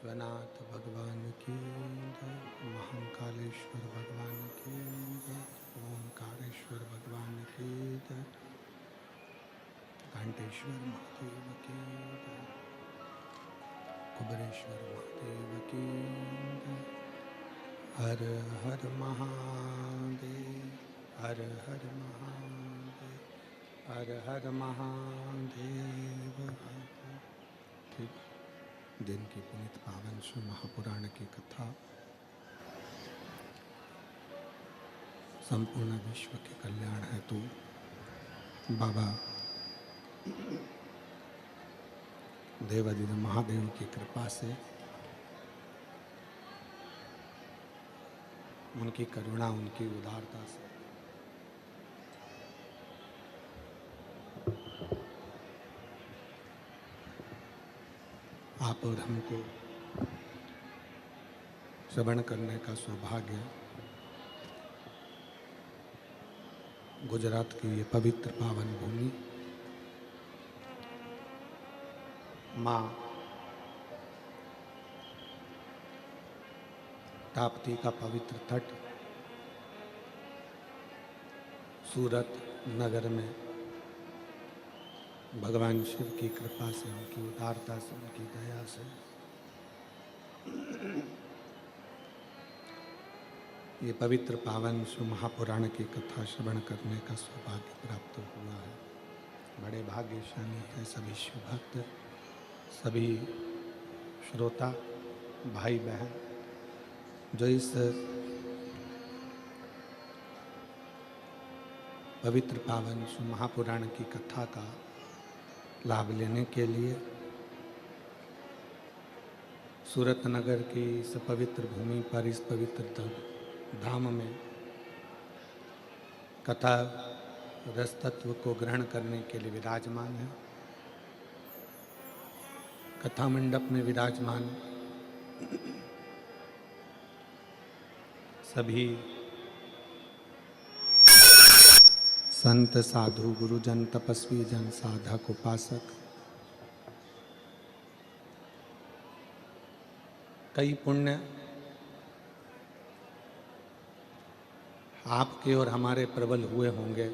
विश्वनाथ भगवान की जय। महाकालेश्वर भगवान की जय। ओंकारेश्वर भगवान की जय। घंटेश्वर महादेव की जय। कुबेरेश्वर महादेव की जय। हर हर महादेव, हर हर महादेव, हर हर महादेव। ठीक, दिन की पुनित पावन शिव महापुराण की कथा संपूर्ण विश्व के कल्याण हेतु बाबा देवादिदेव महादेव की कृपा से, उनकी करुणा, उनकी उदारता से आप और हमको श्रवण करने का सौभाग्य गुजरात की ये पवित्र पावन भूमि, माँ ताप्ती का पवित्र तट सूरत नगर में भगवान शिव की कृपा से, उनकी उदारता से, उनकी दया से ये पवित्र पावन शिव महापुराण की कथा श्रवण करने का सौभाग्य प्राप्त हुआ है। बड़े भाग्यशाली हैं सभी शिव भक्त, सभी श्रोता भाई बहन जो इस पवित्र पावन शिव महापुराण की कथा का लाभ लेने के लिए सूरत नगर की इस पवित्र भूमि पर, इस पवित्र धाम में कथा रस तत्व को ग्रहण करने के लिए विराजमान है। कथा मंडप में विराजमान सभी संत, साधु, गुरुजन, तपस्वी जन, साधक, उपासक, कई पुण्य आपके और हमारे प्रबल हुए होंगे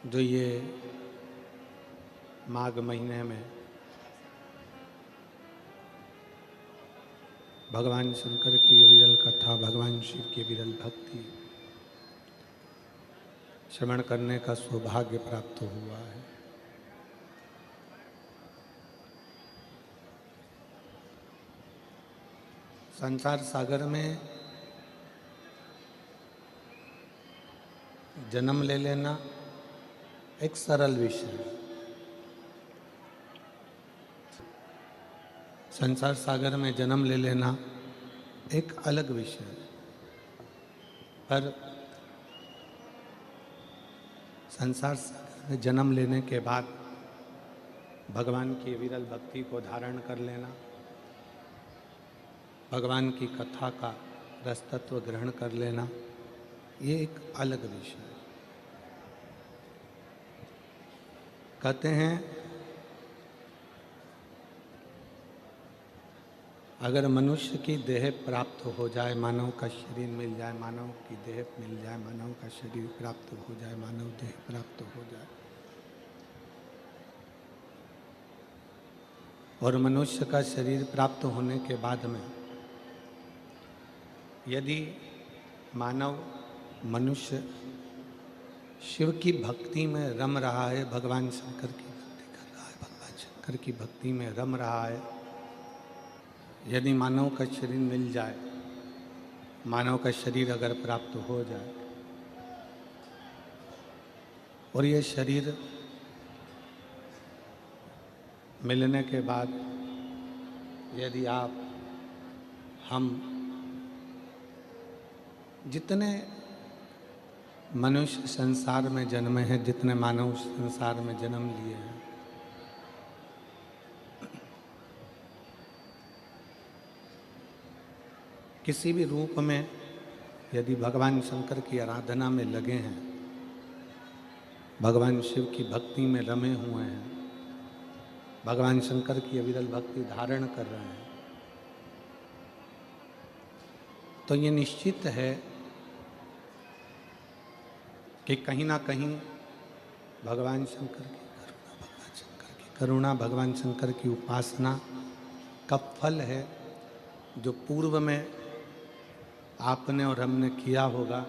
जो ये माघ महीने में भगवान शंकर की विरल कथा, भगवान शिव की विरल भक्ति श्रवण करने का सौभाग्य प्राप्त हुआ है। संसार सागर में जन्म ले लेना एक सरल विषय है। संसार सागर में जन्म ले लेना एक अलग विषय है, पर संसार सागर में जन्म लेने के बाद भगवान की विरल भक्ति को धारण कर लेना, भगवान की कथा का रस तत्व ग्रहण कर लेना, ये एक अलग विषय है। कहते हैं अगर मनुष्य की देह प्राप्त हो जाए, मानव का शरीर मिल जाए, मानव की देह मिल जाए, मानव का शरीर प्राप्त हो जाए, मानव देह प्राप्त हो जाए और मनुष्य का शरीर प्राप्त होने के बाद में यदि मानव, मनुष्य शिव की भक्ति में रम रहा है, भगवान शंकर की भक्ति कर रहा है, भगवान शंकर की भक्ति में रम रहा है, यदि मानव का शरीर मिल जाए, मानव का शरीर अगर प्राप्त हो जाए और ये शरीर मिलने के बाद यदि आप, हम, जितने मनुष्य संसार में जन्मे हैं, जितने मानव संसार में जन्म लिए हैं, किसी भी रूप में यदि भगवान शंकर की आराधना में लगे हैं, भगवान शिव की भक्ति में रमे हुए हैं, भगवान शंकर की अविरल भक्ति धारण कर रहे हैं, तो ये निश्चित है कि कहीं ना कहीं भगवान शंकर की करुणा, भगवान शंकर की करुणा, भगवान शंकर की उपासना का फल है, जो पूर्व में आपने और हमने किया होगा,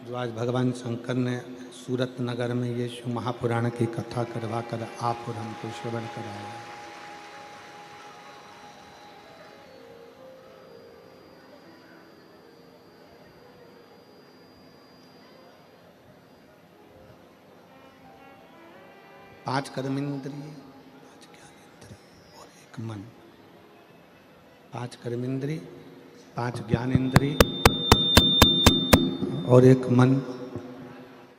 जो आज भगवान शंकर ने सूरत नगर में ये शिव महापुराण की कथा करवा कर आप और हमको श्रवण कराया। पांच कर्मेंद्रिय, पांच ज्ञानेंद्रिय और एक मन। पांच कर्मेंद्रिय, पांच ज्ञानेंद्रिय और एक मन।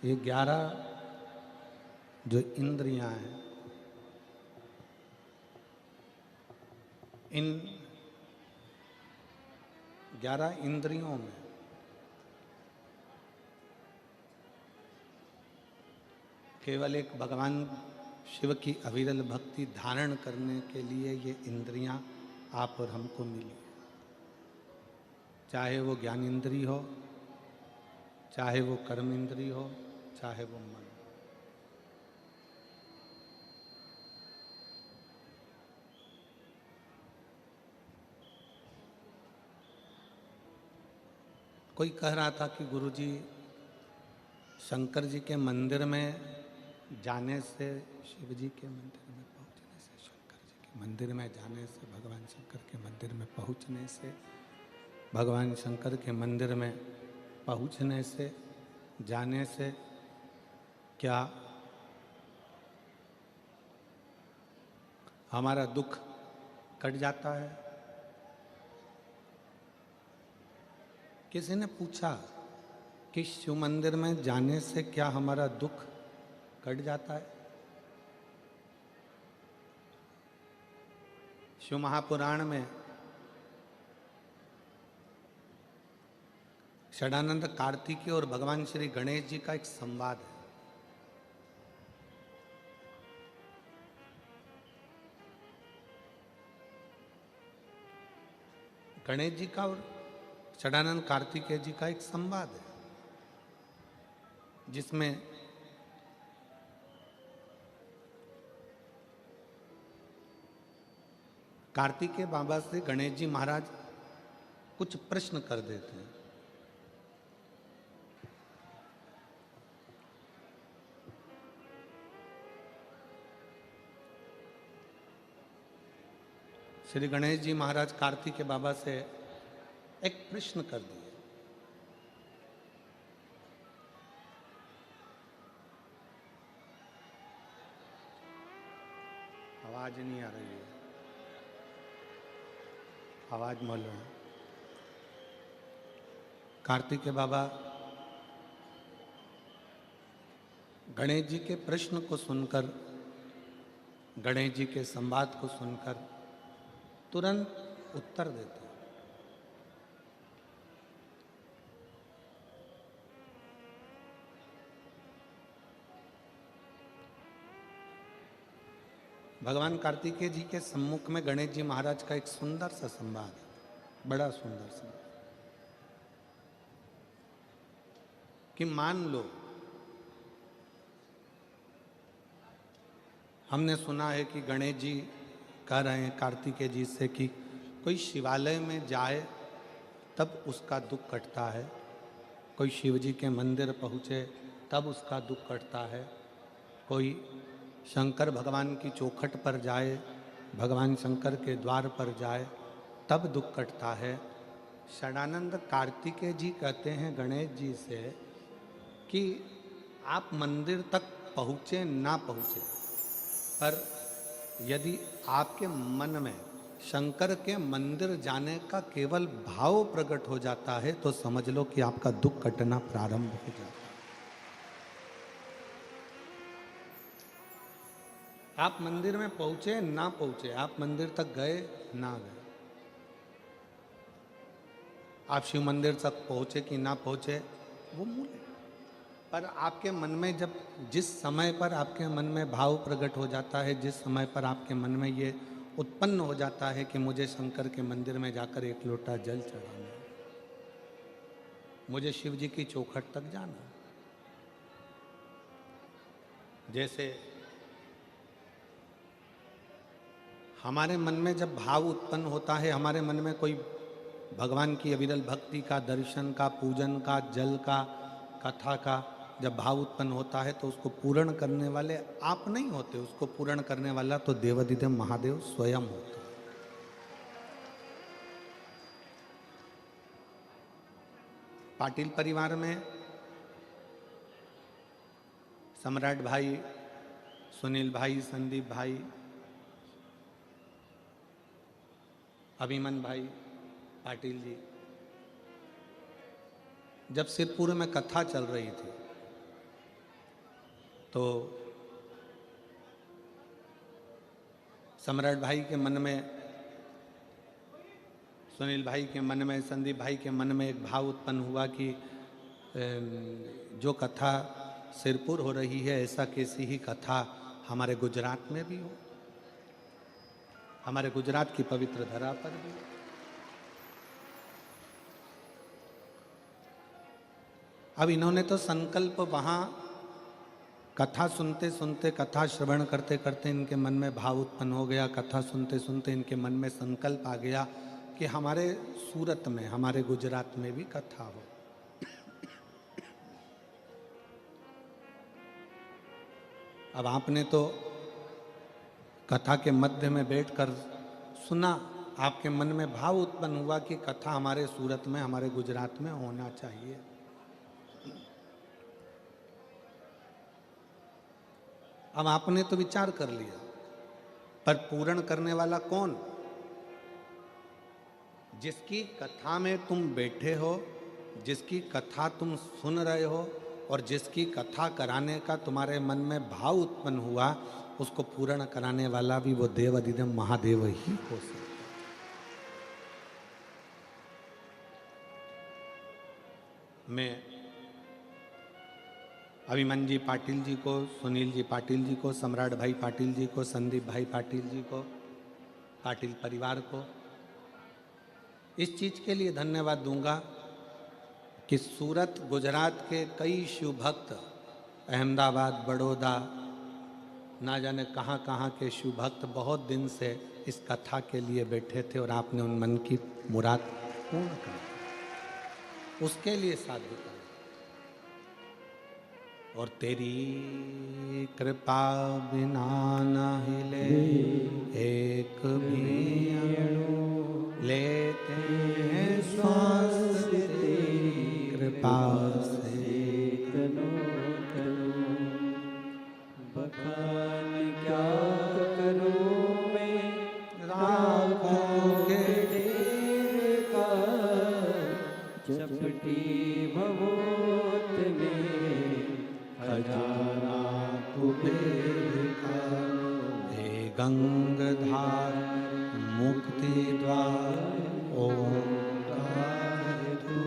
ये 11 जो इंद्रियां हैं, इन 11 इंद्रियों में केवल एक भगवान शिव की अविरल भक्ति धारण करने के लिए ये इंद्रियां आप और हमको मिली। चाहे वो ज्ञान इंद्रिय हो, चाहे वो कर्म इंद्रिय हो, चाहे वो मन। कोई कह रहा था कि गुरुजी, शंकर जी के मंदिर में जाने से, शिव जी के मंदिर में पहुंचने से, शंकर जी के मंदिर में जाने से, भगवान शंकर के मंदिर में पहुंचने से, भगवान शंकर के मंदिर में पहुंचने से, जाने से क्या हमारा दुख कट जाता है? किसी ने पूछा कि शिव मंदिर में जाने से क्या हमारा दुख कट जाता है? शिव महापुराण में षडानंद कार्तिकेय और भगवान श्री गणेश जी का एक संवाद है। गणेश जी का और षडानंद कार्तिकेय जी का एक संवाद है, जिसमें कार्तिकेय बाबा से गणेश जी महाराज कुछ प्रश्न कर देते हैं। श्री गणेश जी महाराज कार्तिकेय बाबा से एक प्रश्न कर दिए। आवाज नहीं आ रही है, आवाज मोल रहा है। कार्तिकेय बाबा गणेश जी के प्रश्न को सुनकर, गणेश जी के संवाद को सुनकर तुरंत उत्तर देते हैं। भगवान कार्तिकेय जी के सम्मुख में गणेश जी महाराज का एक सुंदर सा संवाद है, बड़ा सुंदर सा, कि मान लो हमने सुना है कि गणेश जी कह रहे हैं कार्तिकेय जी से कि कोई शिवालय में जाए तब उसका दुख कटता है, कोई शिव जी के मंदिर पहुँचे तब उसका दुख कटता है, कोई शंकर भगवान की चौखट पर जाए, भगवान शंकर के द्वार पर जाए तब दुख कटता है। षडानंद कार्तिकेय जी कहते हैं गणेश जी से कि आप मंदिर तक पहुँचे ना पहुँचे, पर यदि आपके मन में शंकर के मंदिर जाने का केवल भाव प्रकट हो जाता है तो समझ लो कि आपका दुख कटना प्रारंभ हो जाता है। आप मंदिर में पहुंचे ना पहुंचे, आप मंदिर तक गए ना गए, आप शिव मंदिर तक पहुंचे कि ना पहुंचे, वो मूल है। पर आपके मन में जब जिस समय पर आपके मन में भाव प्रकट हो जाता है, जिस समय पर आपके मन में ये उत्पन्न हो जाता है कि मुझे शंकर के मंदिर में जाकर एक लोटा जल चढ़ाना है, मुझे शिव जी की चौखट तक जाना है, जैसे हमारे मन में जब भाव उत्पन्न होता है, हमारे मन में कोई भगवान की अविरल भक्ति का, दर्शन का, पूजन का, जल का, कथा का जब भाव उत्पन्न होता है, तो उसको पूर्ण करने वाले आप नहीं होते, उसको पूर्ण करने वाला तो देवाधिदेव महादेव स्वयं होता है। पाटिल परिवार में सम्राट भाई, सुनील भाई, संदीप भाई, अभिमन भाई पाटिल जी, जब सिरपुर में कथा चल रही थी तो सम्राट भाई के मन में, सुनील भाई के मन में, संदीप भाई के मन में एक भाव उत्पन्न हुआ कि जो कथा सिरपुर हो रही है, ऐसा कैसी ही कथा हमारे गुजरात में भी हो, हमारे गुजरात की पवित्र धरा पर भी। अब इन्होंने तो संकल्प वहाँ कथा सुनते सुनते, कथा श्रवण करते करते इनके मन में भाव उत्पन्न हो गया, कथा सुनते सुनते इनके मन में संकल्प आ गया कि हमारे सूरत में, हमारे गुजरात में भी कथा हो। अब आपने तो कथा के मध्य में बैठकर सुना, आपके मन में भाव उत्पन्न हुआ कि कथा हमारे सूरत में, हमारे गुजरात में होना चाहिए। अब आपने तो विचार कर लिया, पर पूर्ण करने वाला कौन? जिसकी कथा में तुम बैठे हो, जिसकी कथा तुम सुन रहे हो और जिसकी कथा कराने का तुम्हारे मन में भाव उत्पन्न हुआ, उसको पूर्ण कराने वाला भी वो देवाधिदेव महादेव ही हो सकता है। मैं अभिमन जी पाटिल जी को, सुनील जी पाटिल जी को, सम्राट भाई पाटिल जी को, संदीप भाई पाटिल जी को, पाटिल परिवार को इस चीज के लिए धन्यवाद दूंगा कि सूरत, गुजरात के कई शिव भक्त, अहमदाबाद, बड़ौदा, ना जाने कहाँ कहाँ के शिव भक्त बहुत दिन से इस कथा के लिए बैठे थे और आपने उन मन की मुराद पूर्ण कर दी, उसके लिए साधु कर। और तेरी कृपा बिना न हिले एक भी अणु, लेते हैं श्वास तेरी कृपा से तनो तनो। बखान क्या करूं मैं राखोगे तेरे का, चपटी भवोत में खजाना कुबेर का। हे गंगाधार मुक्ति द्वार ओंकार तू,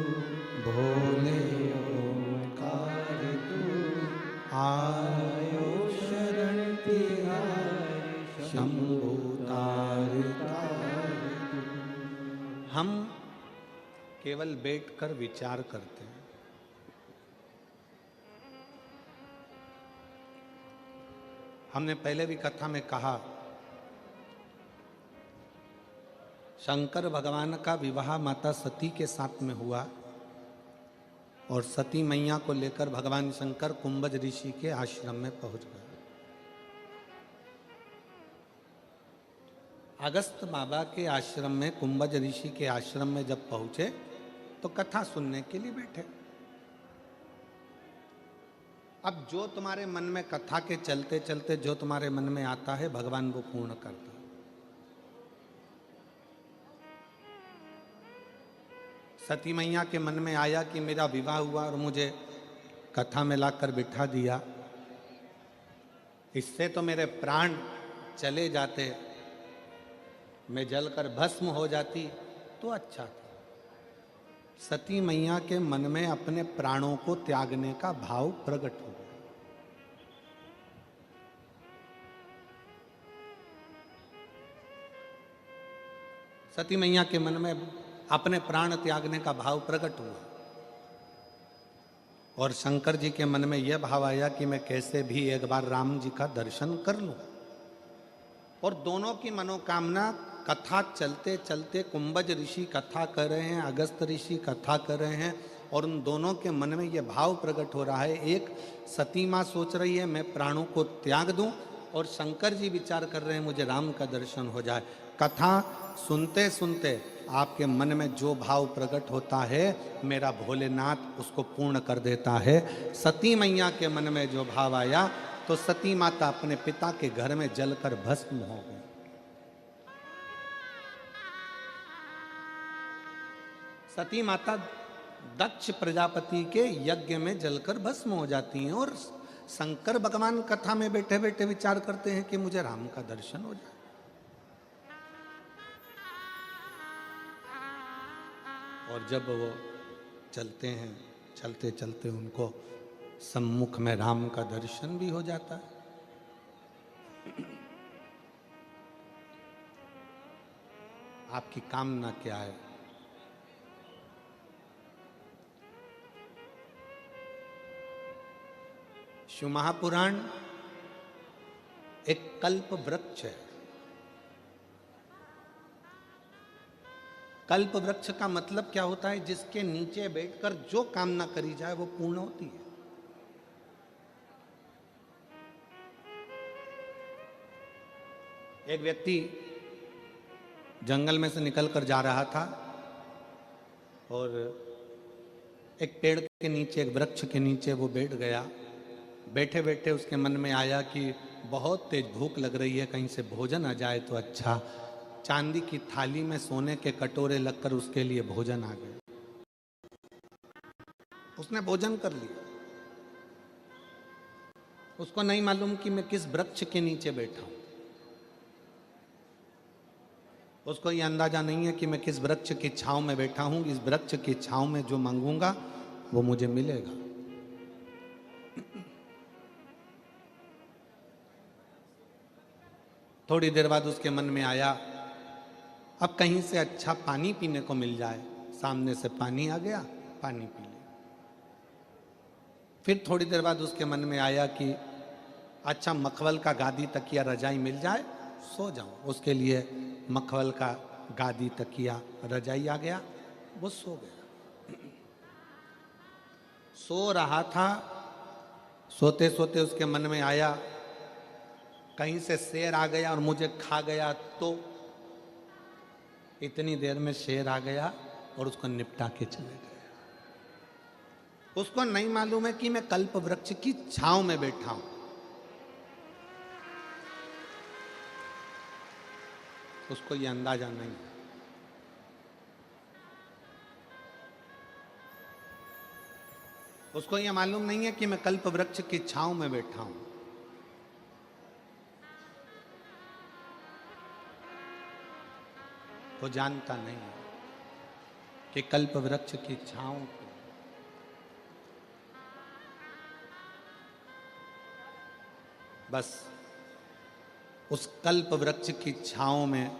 भोले ओंकार तू, आयो शरण तिहारी शंभु तार तार। हम केवल बैठकर विचार करते हैं, हमने पहले भी कथा में कहा, शंकर भगवान का विवाह माता सती के साथ में हुआ और सती मैया को लेकर भगवान शंकर कुंभज ऋषि के आश्रम में पहुंच गए। अगस्त बाबा के आश्रम में, कुंभज ऋषि के आश्रम में जब पहुंचे तो कथा सुनने के लिए बैठे। अब जो तुम्हारे मन में कथा के चलते चलते जो तुम्हारे मन में आता है, भगवान वो पूर्ण करता है। सती मैया के मन में आया कि मेरा विवाह हुआ और मुझे कथा में लाकर बिठा दिया, इससे तो मेरे प्राण चले जाते, मैं जलकर भस्म हो जाती तो अच्छा था। सती मैया के मन में अपने प्राणों को त्यागने का भाव प्रकट हो गया। सती मैया के मन में अपने प्राण त्यागने का भाव प्रकट हुआ और शंकर जी के मन में यह भाव आया कि मैं कैसे भी एक बार राम जी का दर्शन कर लूं। और दोनों की मनोकामना, कथा चलते चलते कुंभज ऋषि कथा कर रहे हैं, अगस्त ऋषि कथा कर रहे हैं और उन दोनों के मन में यह भाव प्रकट हो रहा है। एक सती माँ सोच रही है मैं प्राणों को त्याग दूं और शंकर जी विचार कर रहे हैं मुझे राम का दर्शन हो जाए। कथा सुनते सुनते आपके मन में जो भाव प्रकट होता है मेरा भोलेनाथ उसको पूर्ण कर देता है। सती मैया के मन में जो भाव आया तो सती माता अपने पिता के घर में जलकर भस्म हो गई। सती माता दक्ष प्रजापति के यज्ञ में जलकर भस्म हो जाती हैं और शंकर भगवान कथा में बैठे बैठे विचार करते हैं कि मुझे राम का दर्शन हो जाए। और जब वो चलते हैं, चलते चलते उनको सम्मुख में राम का दर्शन भी हो जाता है। आपकी कामना क्या है? शिव महापुराण एक कल्प वृक्ष है। कल्प वृक्ष का मतलब क्या होता है? जिसके नीचे बैठकर जो कामना करी जाए वो पूर्ण होती है। एक व्यक्ति जंगल में से निकलकर जा रहा था और एक पेड़ के नीचे, एक वृक्ष के नीचे वो बैठ गया। बैठे बैठे उसके मन में आया कि बहुत तेज भूख लग रही है, कहीं से भोजन आ जाए तो अच्छा। चांदी की थाली में सोने के कटोरे लगकर उसके लिए भोजन आ गए। उसने भोजन कर लिया। उसको नहीं मालूम कि मैं किस वृक्ष के नीचे बैठा हूं। उसको ये अंदाजा नहीं है कि मैं किस वृक्ष की छांव में बैठा हूं। इस वृक्ष की छांव में जो मांगूंगा वो मुझे मिलेगा। थोड़ी देर बाद उसके मन में आया अब कहीं से अच्छा पानी पीने को मिल जाए। सामने से पानी आ गया, पानी पी लिया। फिर थोड़ी देर बाद उसके मन में आया कि अच्छा मखमल का गादी तकिया रजाई मिल जाए, सो जाऊं। उसके लिए मखमल का गादी तकिया रजाई आ गया, वो सो गया। सो रहा था, सोते सोते उसके मन में आया कहीं से शेर आ गया और मुझे खा गया तो। इतनी देर में शेर आ गया और उसको निपटा के चले गए। उसको नहीं मालूम है कि मैं कल्प वृक्ष की छांव में बैठा हूं। उसको ये अंदाजा नहीं। उसको ये मालूम नहीं है कि मैं कल्प वृक्ष की छांव में बैठा हूं। वो जानता नहीं कि कल्प वृक्ष की छांव को बस उस कल्प वृक्ष की छांव में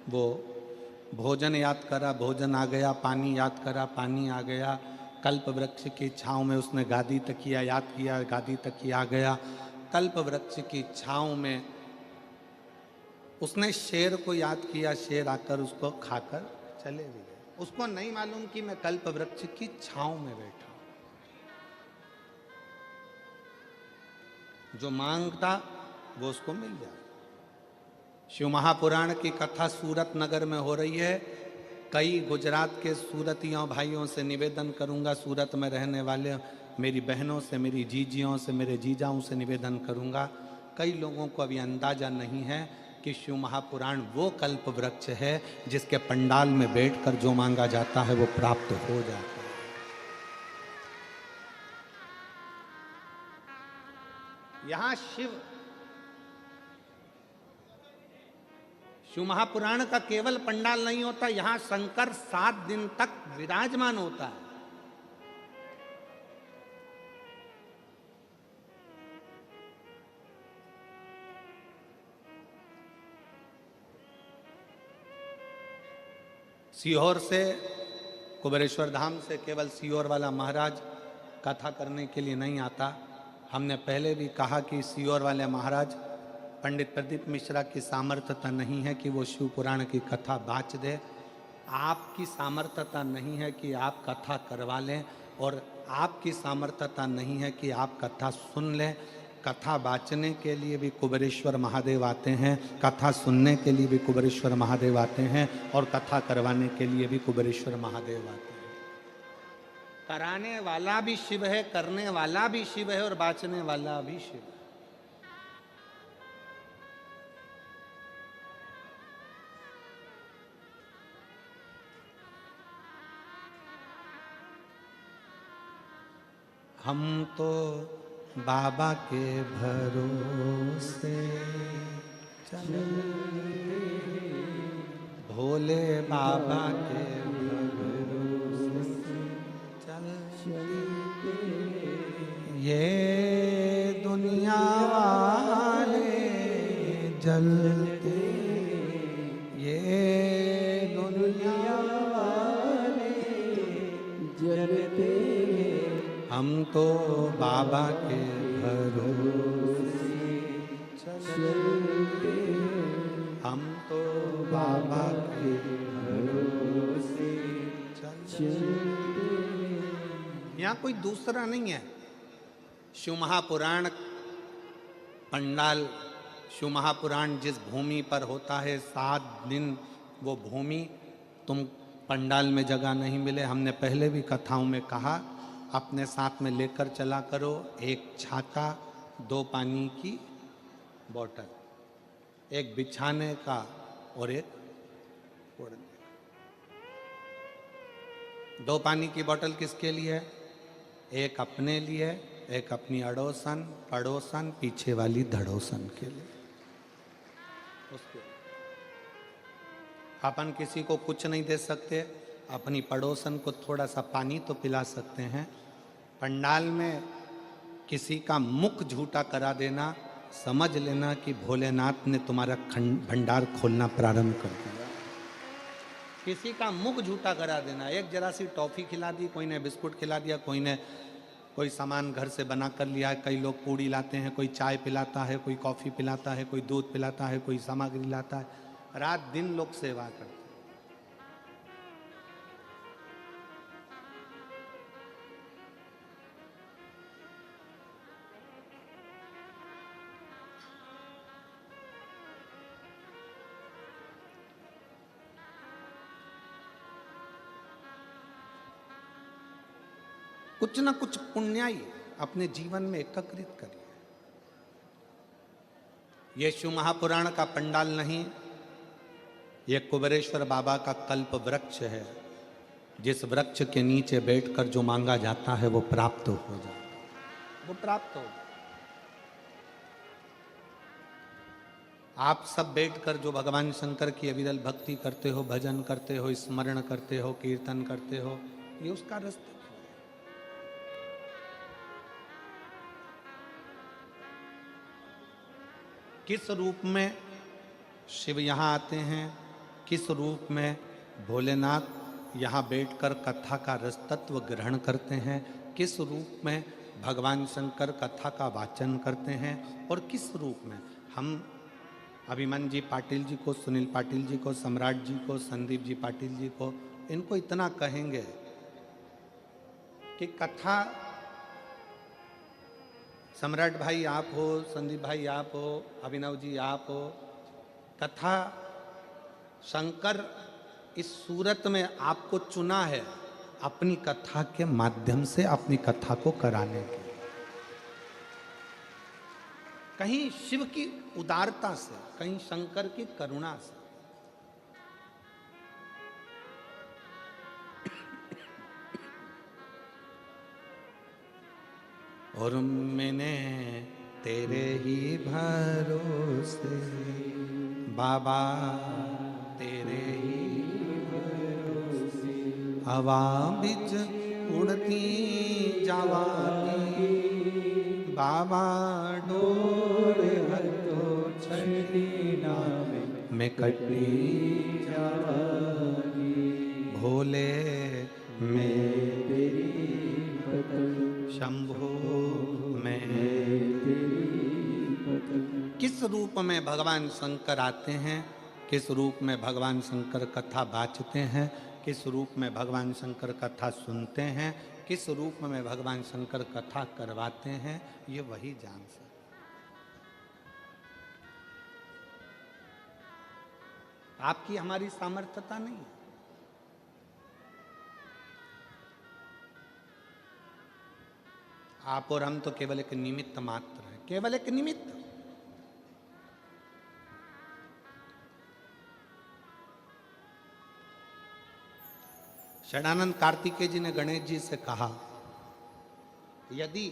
वो भोजन याद करा, भोजन आ गया। पानी याद करा, पानी आ गया। कल्प वृक्ष की छांव में उसने गादी तकिया याद किया, गादी तकिया आ गया। कल्प वृक्ष की छांव में उसने शेर को याद किया, शेर आकर उसको खाकर चले भी गए। उसको नहीं मालूम कि मैं कल्प वृक्ष की छांव में बैठा हूं। जो मांगता वो उसको मिल जाए। शिव महापुराण की कथा सूरत नगर में हो रही है। कई गुजरात के सूरतियों भाइयों से निवेदन करूंगा, सूरत में रहने वाले मेरी बहनों से, मेरी जीजियों से, मेरे जीजाओं से निवेदन करूंगा। कई लोगों को अभी अंदाजा नहीं है कि शिव महापुराण वो कल्प वृक्ष है जिसके पंडाल में बैठकर जो मांगा जाता है वो प्राप्त हो जाता है। यहां शिव महापुराण का केवल पंडाल नहीं होता, यहां शंकर 7 दिन तक विराजमान होता है। सीहोर से, कुबेरेश्वर धाम से केवल सीहोर वाला महाराज कथा करने के लिए नहीं आता। हमने पहले भी कहा कि सीहोर वाले महाराज पंडित प्रदीप मिश्रा की सामर्थ्यता नहीं है कि वो शिव पुराण की कथा बाँच दे। आपकी सामर्थ्यता नहीं है कि आप कथा करवा लें, और आपकी सामर्थ्यता नहीं है कि आप कथा सुन लें। कथा बाँचने के लिए भी कुबेरेश्वर महादेव आते हैं, कथा सुनने के लिए भी कुबेरेश्वर महादेव आते हैं, और कथा करवाने के लिए भी कुबेरेश्वर महादेव आते हैं। कराने वाला भी शिव है, करने वाला भी शिव है, और बाँचने वाला भी शिव है। हम तो बाबा के भरोसे चले, भोले बाबा के भरोसे चलते, ये दुनिया वाले जलते, ये दुनिया वाले जलते, हम तो बाबा के भरोसे चलते, हम तो बाबा के भरोसे चलते। यहाँ कोई दूसरा नहीं है। शिव महापुराण पंडाल, शिव महापुराण जिस भूमि पर होता है 7 दिन, वो भूमि तुम पंडाल में जगह नहीं मिले। हमने पहले भी कथाओं में कहा, अपने साथ में लेकर चला करो 1 छाता, 2 पानी की बोतल, 1 बिछाने का और 1 ओढ़ने का। 2 पानी की बोतल किसके लिए? 1 अपने लिए, 1 अपनी अड़ोसन पड़ोसन पीछे वाली धड़ोसन के लिए। उसके अपन किसी को कुछ नहीं दे सकते, अपनी पड़ोसन को थोड़ा सा पानी तो पिला सकते हैं। पंडाल में किसी का मुख झूठा करा देना, समझ लेना कि भोलेनाथ ने तुम्हारा भंडार खोलना प्रारंभ कर दिया। किसी का मुख झूठा करा देना, एक जरा सी टॉफ़ी खिला दी, कोई ने बिस्कुट खिला दिया, कोई ने कोई सामान घर से बना कर लिया। कई लोग पूड़ी लाते हैं, कोई चाय पिलाता है, कोई कॉफ़ी पिलाता है, कोई दूध पिलाता है, कोई सामग्री लाता है। रात दिन लोग सेवा करते हैं। कुछ ना कुछ पुण्याई अपने जीवन में एकत्रित करिए। ये शिव महापुराण का पंडाल नहीं, ये कुबेरेश्वर बाबा का कल्प वृक्ष है, जिस वृक्ष के नीचे बैठकर जो मांगा जाता है वो प्राप्त हो जाता है, वो प्राप्त हो। आप सब बैठकर जो भगवान शंकर की अविरल भक्ति करते हो, भजन करते हो, स्मरण करते हो, कीर्तन करते हो, ये उसका रास्ता। किस रूप में शिव यहाँ आते हैं, किस रूप में भोलेनाथ यहाँ बैठकर कथा का रसतत्व ग्रहण करते हैं, किस रूप में भगवान शंकर कथा का वाचन करते हैं, और किस रूप में हम अभिमन्यु जी पाटिल जी को, सुनील पाटिल जी को, सम्राट जी को, संदीप जी पाटिल जी को, इनको इतना कहेंगे कि कथा, सम्राट भाई आप हो, संदीप भाई आप हो, अभिनव जी आप हो, कथा शंकर इस सूरत में आपको चुना है अपनी कथा के माध्यम से अपनी कथा को कराने के। कहीं शिव की उदारता से, कहीं शंकर की करुणा से। और मैंने तेरे ही भरोसे बाबा हवा बिच उड़ती जावागी बाबा डोर हतो छठी नामे में कटी जावागी भोले में तेरी पतंग शंभो में तेरी पतंग। किस रूप में भगवान शंकर आते हैं, किस रूप में भगवान शंकर कथा बाँचते हैं, किस रूप में भगवान शंकर कथा सुनते हैं, किस रूप में भगवान शंकर कथा करवाते हैं, ये वही जान सकते। आपकी हमारी सामर्थ्यता नहीं है। आप और हम तो केवल एक निमित्त मात्र हैं, केवल एक निमित्त। षडानंद कार्तिकेय जी ने गणेश जी से कहा, यदि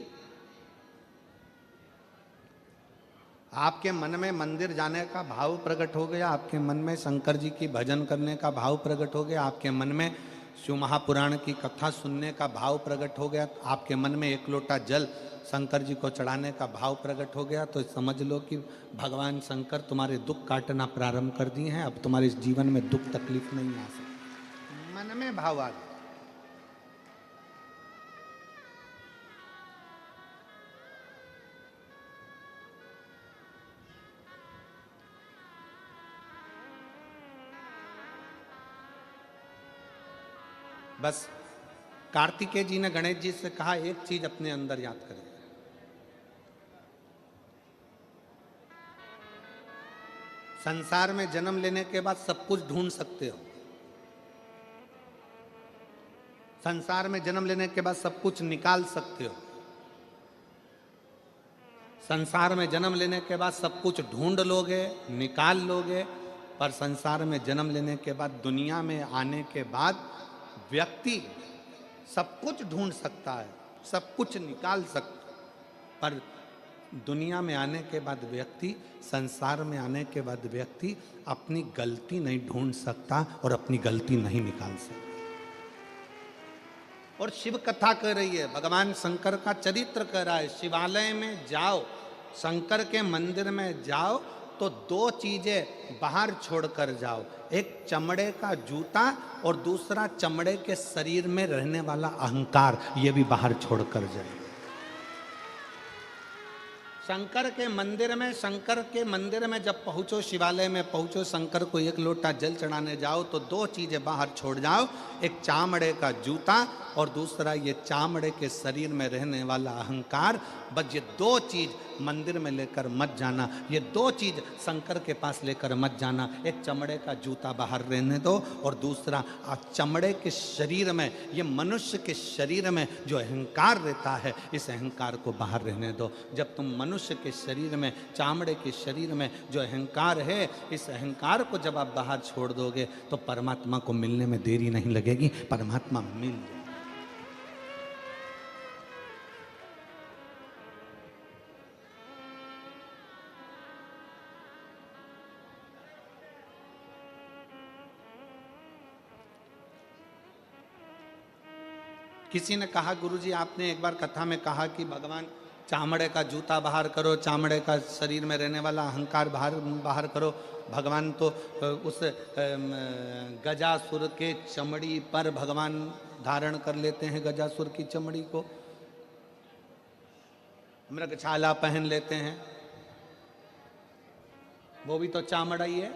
आपके मन में मंदिर जाने का भाव प्रकट हो गया, आपके मन में शंकर जी की भजन करने का भाव प्रकट हो गया, आपके मन में शिव महापुराण की कथा सुनने का भाव प्रकट हो गया, आपके मन में एक लोटा जल शंकर जी को चढ़ाने का भाव प्रकट हो गया, तो समझ लो कि भगवान शंकर तुम्हारे दुख काटना प्रारंभ कर दिए हैं। अब तुम्हारे इस जीवन में दुख तकलीफ नहीं आ सकती। मन में भाव आ गया। बस कार्तिकेय जी ने गणेश जी से कहा, एक चीज अपने अंदर याद करें, संसार में जन्म लेने के बाद सब कुछ ढूंढ सकते हो, संसार में जन्म लेने के बाद सब कुछ निकाल सकते हो, संसार में जन्म लेने के बाद सब कुछ ढूंढ लोगे, निकाल लोगे, पर संसार में जन्म लेने के बाद, दुनिया में आने के बाद व्यक्ति सब कुछ ढूंढ सकता है, सब कुछ निकाल सकता, पर दुनिया में आने के बाद व्यक्ति, संसार में आने के बाद व्यक्ति अपनी गलती नहीं ढूंढ सकता और अपनी गलती नहीं निकाल सकता। और शिव कथा कह रही है, भगवान शंकर का चरित्र कह रहा है, शिवालय में जाओ, शंकर के मंदिर में जाओ तो दो चीजें बाहर छोड़कर जाओ, एक चमड़े का जूता और दूसरा चमड़े के शरीर में रहने वाला अहंकार, ये भी बाहर छोड़कर जाए। शंकर के मंदिर में जब पहुंचो, शिवालय में पहुंचो, शंकर को एक लोटा जल चढ़ाने जाओ तो दो चीजें बाहर छोड़ जाओ, एक चामड़े का जूता और दूसरा ये चामड़े के शरीर में रहने वाला अहंकार। बस ये दो चीज मंदिर में लेकर मत जाना, ये दो चीज शंकर के पास लेकर मत जाना। एक चमड़े का जूता बाहर रहने दो और दूसरा चमड़े के शरीर में, ये मनुष्य के शरीर में जो अहंकार रहता है, इस अहंकार को बाहर रहने दो। जब तुम मनुष्य के शरीर में, चामड़े के शरीर में जो अहंकार है, इस अहंकार को जब आप बाहर छोड़ दोगे तो परमात्मा को मिलने में देरी नहीं लगेगी, परमात्मा मिल जाएगा। किसी ने कहा, गुरुजी आपने एक बार कथा में कहा कि भगवान चामड़े का जूता बाहर करो, चामड़े का शरीर में रहने वाला अहंकार बाहर करो। भगवान तो उस गजासुर के चमड़ी पर भगवान धारण कर लेते हैं, गजासुर की चमड़ी को मृगछाला पहन लेते हैं, वो भी तो चामड़ा ही है।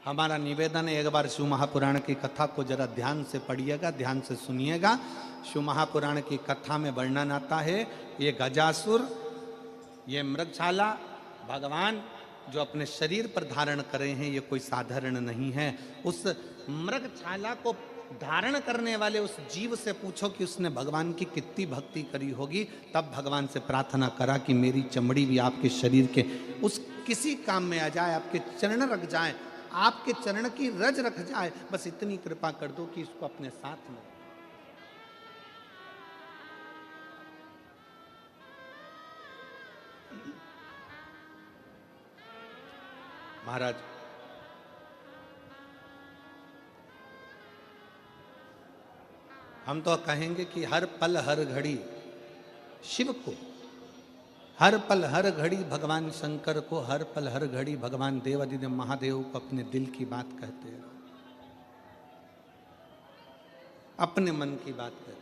हमारा निवेदन है, एक बार शिव महापुराण की कथा को जरा ध्यान से पढ़िएगा, ध्यान से सुनिएगा। शिव महापुराण की कथा में वर्णन आता है, ये गजासुर, ये मृगछाला भगवान जो अपने शरीर पर धारण करे हैं, ये कोई साधारण नहीं है। उस मृगछाला को धारण करने वाले उस जीव से पूछो कि उसने भगवान की कितनी भक्ति करी होगी, तब भगवान से प्रार्थना करा कि मेरी चमड़ी भी आपके शरीर के उस किसी काम में आ जाए, आपके चरण रख जाए, आपके चरण की रज रख जाए, बस इतनी कृपा कर दो कि इसको अपने साथ में। महाराज हम तो कहेंगे कि हर पल हर घड़ी शिव को, हर पल हर घड़ी भगवान शंकर को, हर पल हर घड़ी भगवान देवादिदेव महादेव को अपने दिल की बात कहते हैं, अपने मन की बात कहते हैं।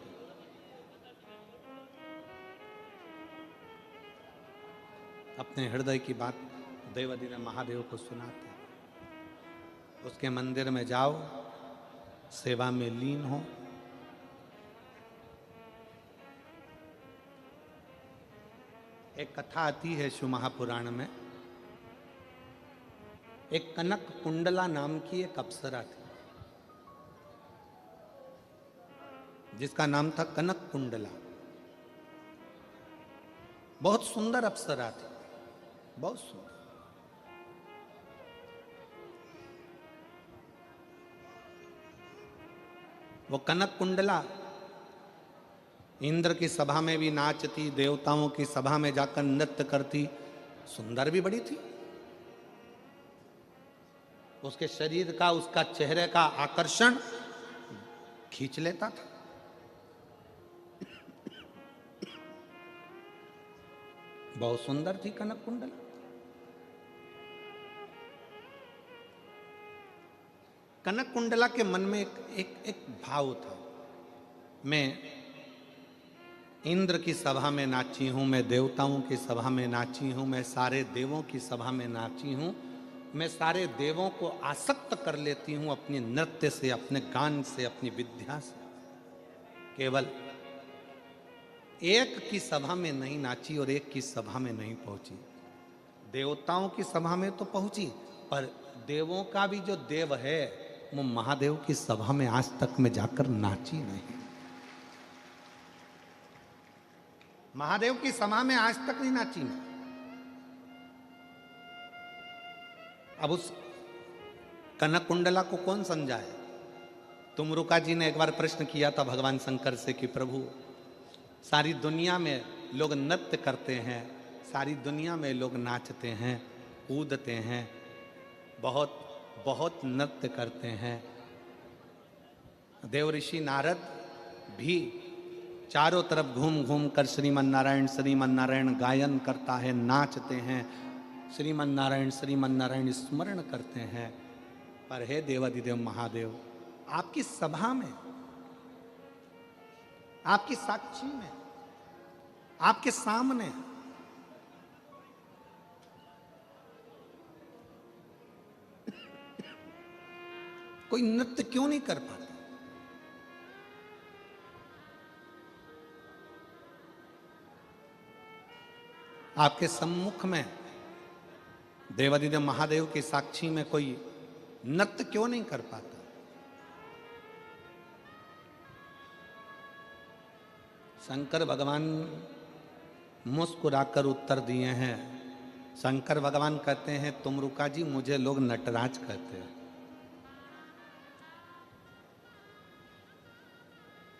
अपने हृदय की बात देवादिदेव महादेव को सुनाते हैं। उसके मंदिर में जाओ, सेवा में लीन हो। एक कथा आती है शिव महापुराण में। एक कनक कुंडला नाम की एक अप्सरा थी, जिसका नाम था कनक कुंडला। बहुत सुंदर अप्सरा थी, बहुत सुंदर। वो कनक कुंडला इंद्र की सभा में भी नाचती, देवताओं की सभा में जाकर नृत्य करती, सुंदर भी बड़ी थी। उसके शरीर का, उसका चेहरे का आकर्षण खींच लेता था। बहुत सुंदर थी कनक कुंडला। कनक कुंडला के मन में एक भाव था, मैं इंद्र की सभा में नाची हूं, मैं देवताओं की सभा में नाची हूं, मैं सारे देवों की सभा में नाची हूं, मैं सारे देवों को आसक्त कर लेती हूं अपने नृत्य से, अपने गान से, अपनी विद्या से। केवल एक की सभा में नहीं नाची और एक की सभा में नहीं पहुंची। देवताओं की सभा में तो पहुंची, पर देवों का भी जो देव है वो महादेव की सभा में आज तक में जाकर नाची नहीं। महादेव की सभा में आज तक नहीं नाची मैं। अब उस कनक कुंडला को कौन समझाए? तुमरुका जी ने एक बार प्रश्न किया था भगवान शंकर से कि प्रभु, सारी दुनिया में लोग नृत्य करते हैं, सारी दुनिया में लोग नाचते हैं, कूदते हैं, बहुत बहुत नृत्य करते हैं। देव ऋषि नारद भी चारों तरफ घूम घूम कर श्रीमन नारायण गायन करता है, नाचते हैं, श्रीमन नारायण स्मरण करते हैं। पर हे देवादिदेव महादेव, आपकी सभा में, आपकी साक्षी में, आपके सामने कोई नृत्य क्यों नहीं कर पाता? आपके सम्मुख में देवादिदेव महादेव की साक्षी में कोई नृत्य क्यों नहीं कर पाता? शंकर भगवान मुस्कुराकर उत्तर दिए हैं। शंकर भगवान कहते हैं, तुमरुका जी, मुझे लोग नटराज कहते हैं।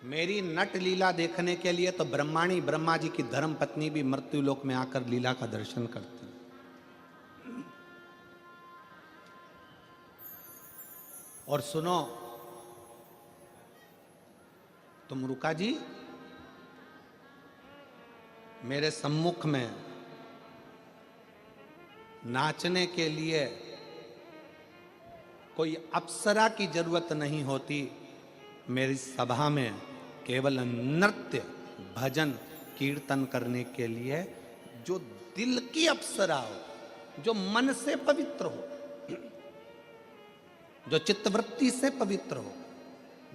मेरी नट लीला देखने के लिए तो ब्रह्माणी ब्रह्मा जी की धर्म पत्नी भी मृत्यु लोक में आकर लीला का दर्शन करती है। और सुनो तुमरुका जी, मेरे सम्मुख में नाचने के लिए कोई अप्सरा की जरूरत नहीं होती। मेरी सभा में केवल नृत्य, भजन, कीर्तन करने के लिए जो दिल की अप्सरा हो, जो मन से पवित्र हो, जो चित्तवृत्ति से पवित्र हो,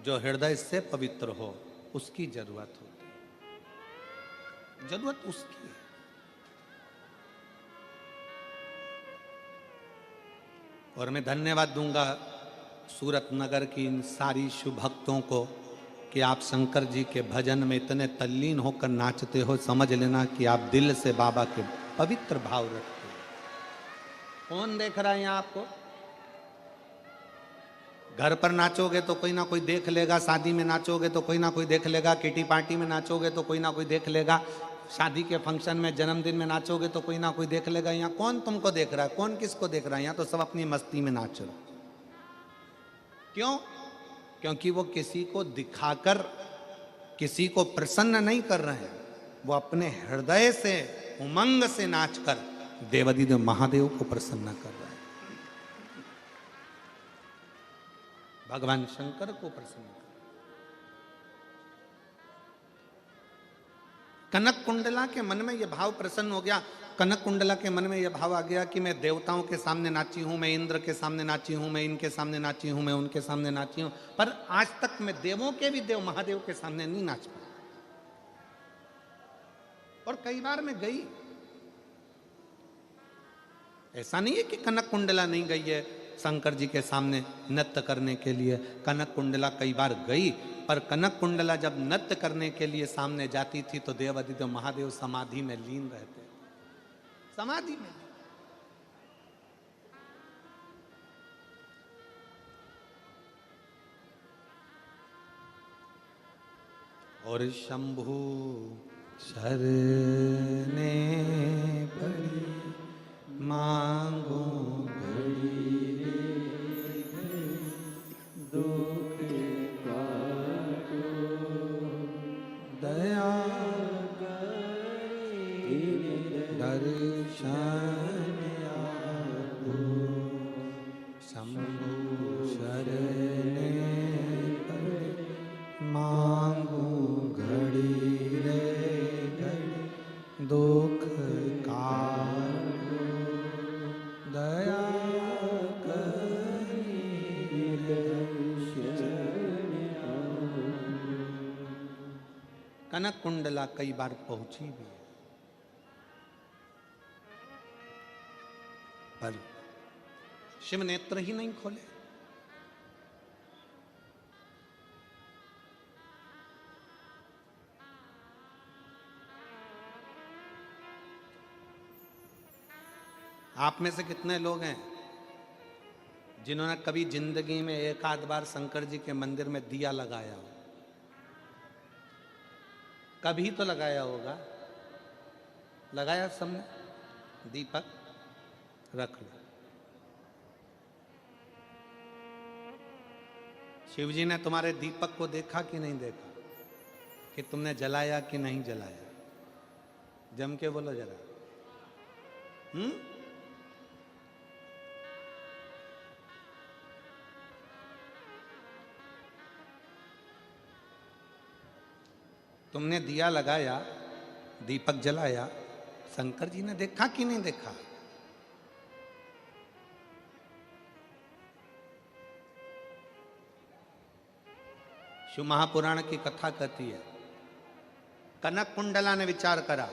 जो हृदय से पवित्र हो, उसकी जरूरत होती है। जरूरत उसकी है। और मैं धन्यवाद दूंगा सूरत नगर की इन सारी शिव भक्तों को कि आप शंकर जी के भजन में इतने तल्लीन होकर नाचते हो। समझ लेना कि आप दिल से बाबा के पवित्र भाव रखते हो। कौन देख रहा है यहाँ आपको? घर पर नाचोगे तो कोई ना कोई देख लेगा, शादी में नाचोगे तो कोई ना कोई देख लेगा, किटी पार्टी में नाचोगे तो कोई ना कोई देख लेगा, शादी के फंक्शन में, जन्मदिन में नाचोगे तो कोई ना कोई देख लेगा। यहाँ कौन तुमको देख रहा है? कौन किसको देख रहा है? यहाँ तो सब अपनी मस्ती में नाच रहे। क्यों? क्योंकि वो किसी को दिखाकर किसी को प्रसन्न नहीं कर रहे हैं, वो अपने हृदय से उमंग से नाचकर देवादिदेव महादेव को प्रसन्न कर रहे हैं, भगवान शंकर को प्रसन्न कर। कनक कुंडला के मन में यह भाव प्रसन्न हो गया। कनक कुंडला के मन में यह भाव आ गया कि मैं देवताओं के सामने नाची हूं, मैं इंद्र के सामने नाची हूं, मैं इनके सामने नाची हूं, मैं उनके सामने नाची हूं, पर आज तक मैं देवों के भी देव महादेव के सामने नहीं नाच पाया। और कई बार मैं गई, ऐसा नहीं है कि कनक कुंडला नहीं गई है शंकर जी के सामने नृत्य करने के लिए। कनक कुंडला कई बार गई, पर कनक कुंडला जब नृत्य करने के लिए सामने जाती थी तो देवादिदेव महादेव समाधि में लीन रहते, समाधि में। और शंभु शरणे पड़ी मांगो घड़ी दुख काटो दया करी दर्शन आपो शंभु शरणे पड़ी मांगो घड़ी रे घड़ी दुख काटो दया करी कनक कुंडला कई बार पहुंची भी है, पर शिव नेत्र ही नहीं खोले। आप में से कितने लोग हैं जिन्होंने कभी जिंदगी में एक आध बार शंकर जी के मंदिर में दिया लगाया हो? कभी तो लगाया होगा, लगाया सबने? दीपक रख लो। शिव जी ने तुम्हारे दीपक को देखा कि नहीं देखा, कि तुमने जलाया कि नहीं जलाया? जम के बोलो जरा। तुमने दिया लगाया, दीपक जलाया, शंकर जी ने देखा कि नहीं देखा? शिव महापुराण की कथा कहती है, कनक कुंडला ने विचार करा,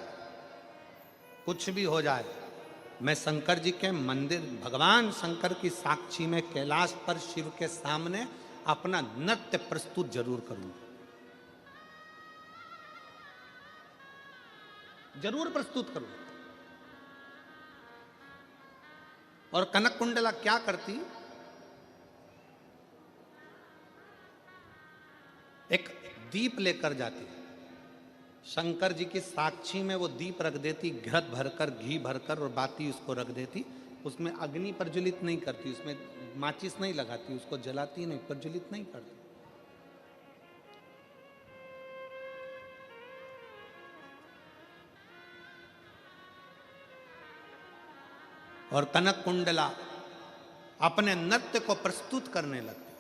कुछ भी हो जाए मैं शंकर जी के मंदिर, भगवान शंकर की साक्षी में कैलाश पर शिव के सामने अपना नृत्य प्रस्तुत जरूर करूंगा, जरूर प्रस्तुत करूंगा। और कनक कुंडला क्या करती, एक दीप लेकर जाती, शंकर जी की साक्षी में वो दीप रख देती, घृत भरकर, घी भरकर और बाती उसको रख देती, उसमें अग्नि प्रज्वलित नहीं करती, उसमें माचिस नहीं लगाती, उसको जलाती नहीं, प्रज्वलित नहीं करती। और कनक कुंडला अपने नृत्य को प्रस्तुत करने लगती।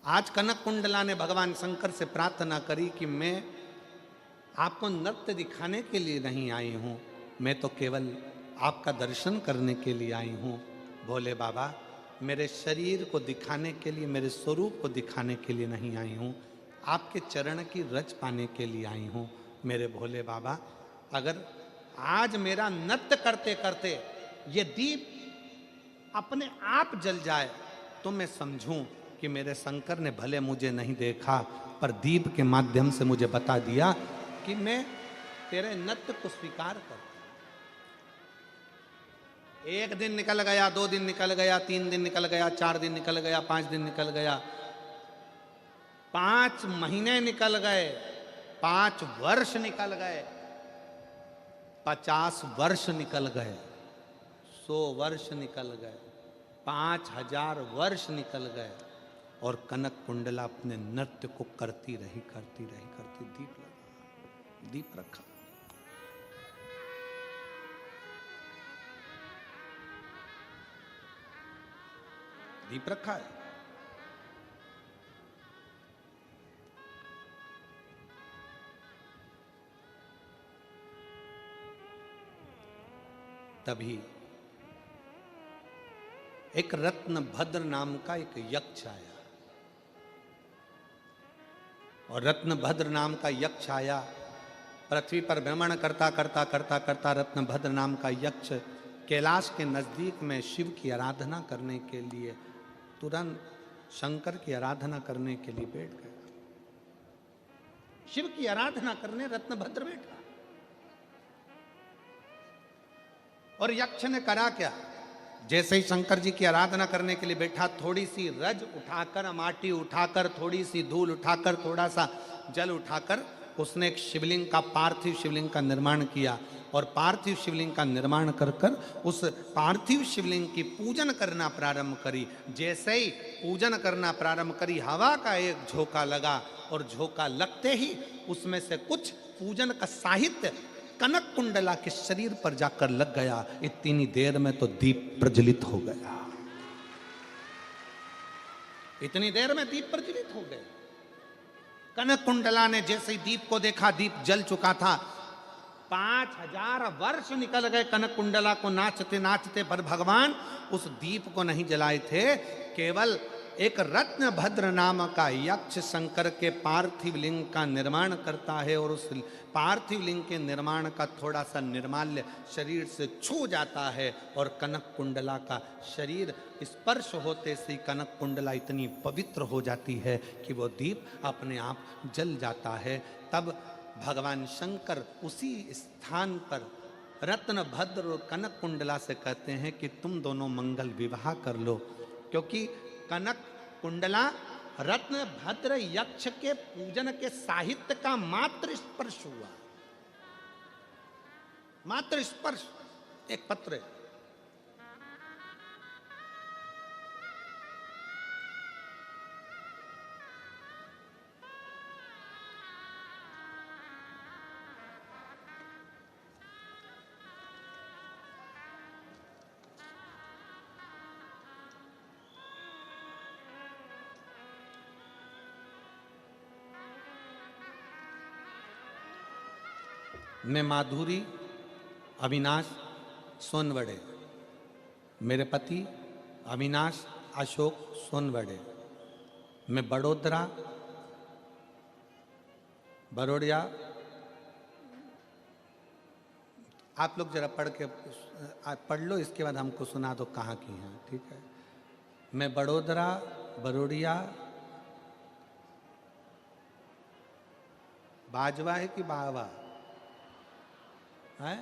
आज कनक कुंडला ने भगवान शंकर से प्रार्थना करी कि मैं आपको नृत्य दिखाने के लिए नहीं आई हूं, मैं तो केवल आपका दर्शन करने के लिए आई हूं। भोले बाबा, मेरे शरीर को दिखाने के लिए, मेरे स्वरूप को दिखाने के लिए नहीं आई हूं, आपके चरण की रज पाने के लिए आई हूं। मेरे भोले बाबा, अगर आज मेरा नृत्य करते करते ये दीप अपने आप जल जाए तो मैं समझूं कि मेरे शंकर ने भले मुझे नहीं देखा, पर दीप के माध्यम से मुझे बता दिया कि मैं तेरे नृत्य को स्वीकार करता। एक दिन निकल गया, 2 दिन निकल गया, 3 दिन निकल गया, 4 दिन निकल गया, 5 दिन निकल गया, 5 महीने निकल गए, 5 वर्ष निकल गए, 50 वर्ष निकल गए, 100 वर्ष निकल गए, 5000 वर्ष निकल गए, और कनक कुंडला अपने नृत्य को करती रही दीप रखा। दीप रखा है। तभी एक रत्न भद्र नाम का एक यक्ष आया, और रत्न भद्र नाम का यक्ष आया, पृथ्वी पर भ्रमण करता करता करता करता रत्न भद्र नाम का यक्ष कैलाश के नजदीक में शिव की आराधना करने के लिए, तुरंत शंकर की आराधना करने के लिए बैठ गया। शिव की आराधना करने रत्न भद्र बैठा, और यक्ष ने करा क्या, जैसे ही शंकर जी की आराधना करने के लिए बैठा, थोड़ी सी रज उठाकर, माटी उठाकर, थोड़ी सी धूल उठाकर, थोड़ा सा जल उठाकर उसने एक शिवलिंग का, पार्थिव शिवलिंग का निर्माण किया, और पार्थिव शिवलिंग का निर्माण कर कर उस पार्थिव शिवलिंग की पूजन करना प्रारंभ करी। जैसे ही पूजन करना प्रारंभ करी, हवा का एक झोंका लगा, और झोंका लगते ही उसमें से कुछ पूजन का साहित्य कनक कुंडला के शरीर पर जाकर लग गया। इतनी देर में तो दीप प्रज्वलित हो गया, इतनी देर में दीप प्रज्वलित हो गए। कनक कुंडला ने जैसे ही दीप को देखा, दीप जल चुका था। 5000 वर्ष निकल गए कनक कुंडला को नाचते नाचते, पर भगवान उस दीप को नहीं जलाए थे। केवल एक रत्न भद्र नाम का यक्ष शंकर के पार्थिव लिंग का निर्माण करता है, और उस पार्थिव लिंग के निर्माण का थोड़ा सा निर्माल्य शरीर से छू जाता है, और कनक कुंडला का शरीर स्पर्श होते से कनक कुंडला इतनी पवित्र हो जाती है कि वो दीप अपने आप जल जाता है। तब भगवान शंकर उसी स्थान पर रत्न भद्र और कनक कुंडला से कहते हैं कि तुम दोनों मंगल विवाह कर लो, क्योंकि कनक कुंडला रत्न भद्र यक्ष के पूजन के साहित्य का मात्र स्पर्श हुआ, मात्र स्पर्श। एक पत्र है, मैं माधुरी अविनाश सोनवड़े, मेरे पति अविनाश अशोक सोनवड़े, मैं बड़ोड़िया। आप लोग जरा पढ़ लो, इसके बाद हमको सुना दो कहाँ की हैं, ठीक है। मैं बड़ोड़िया बाजवा है कि बावा है,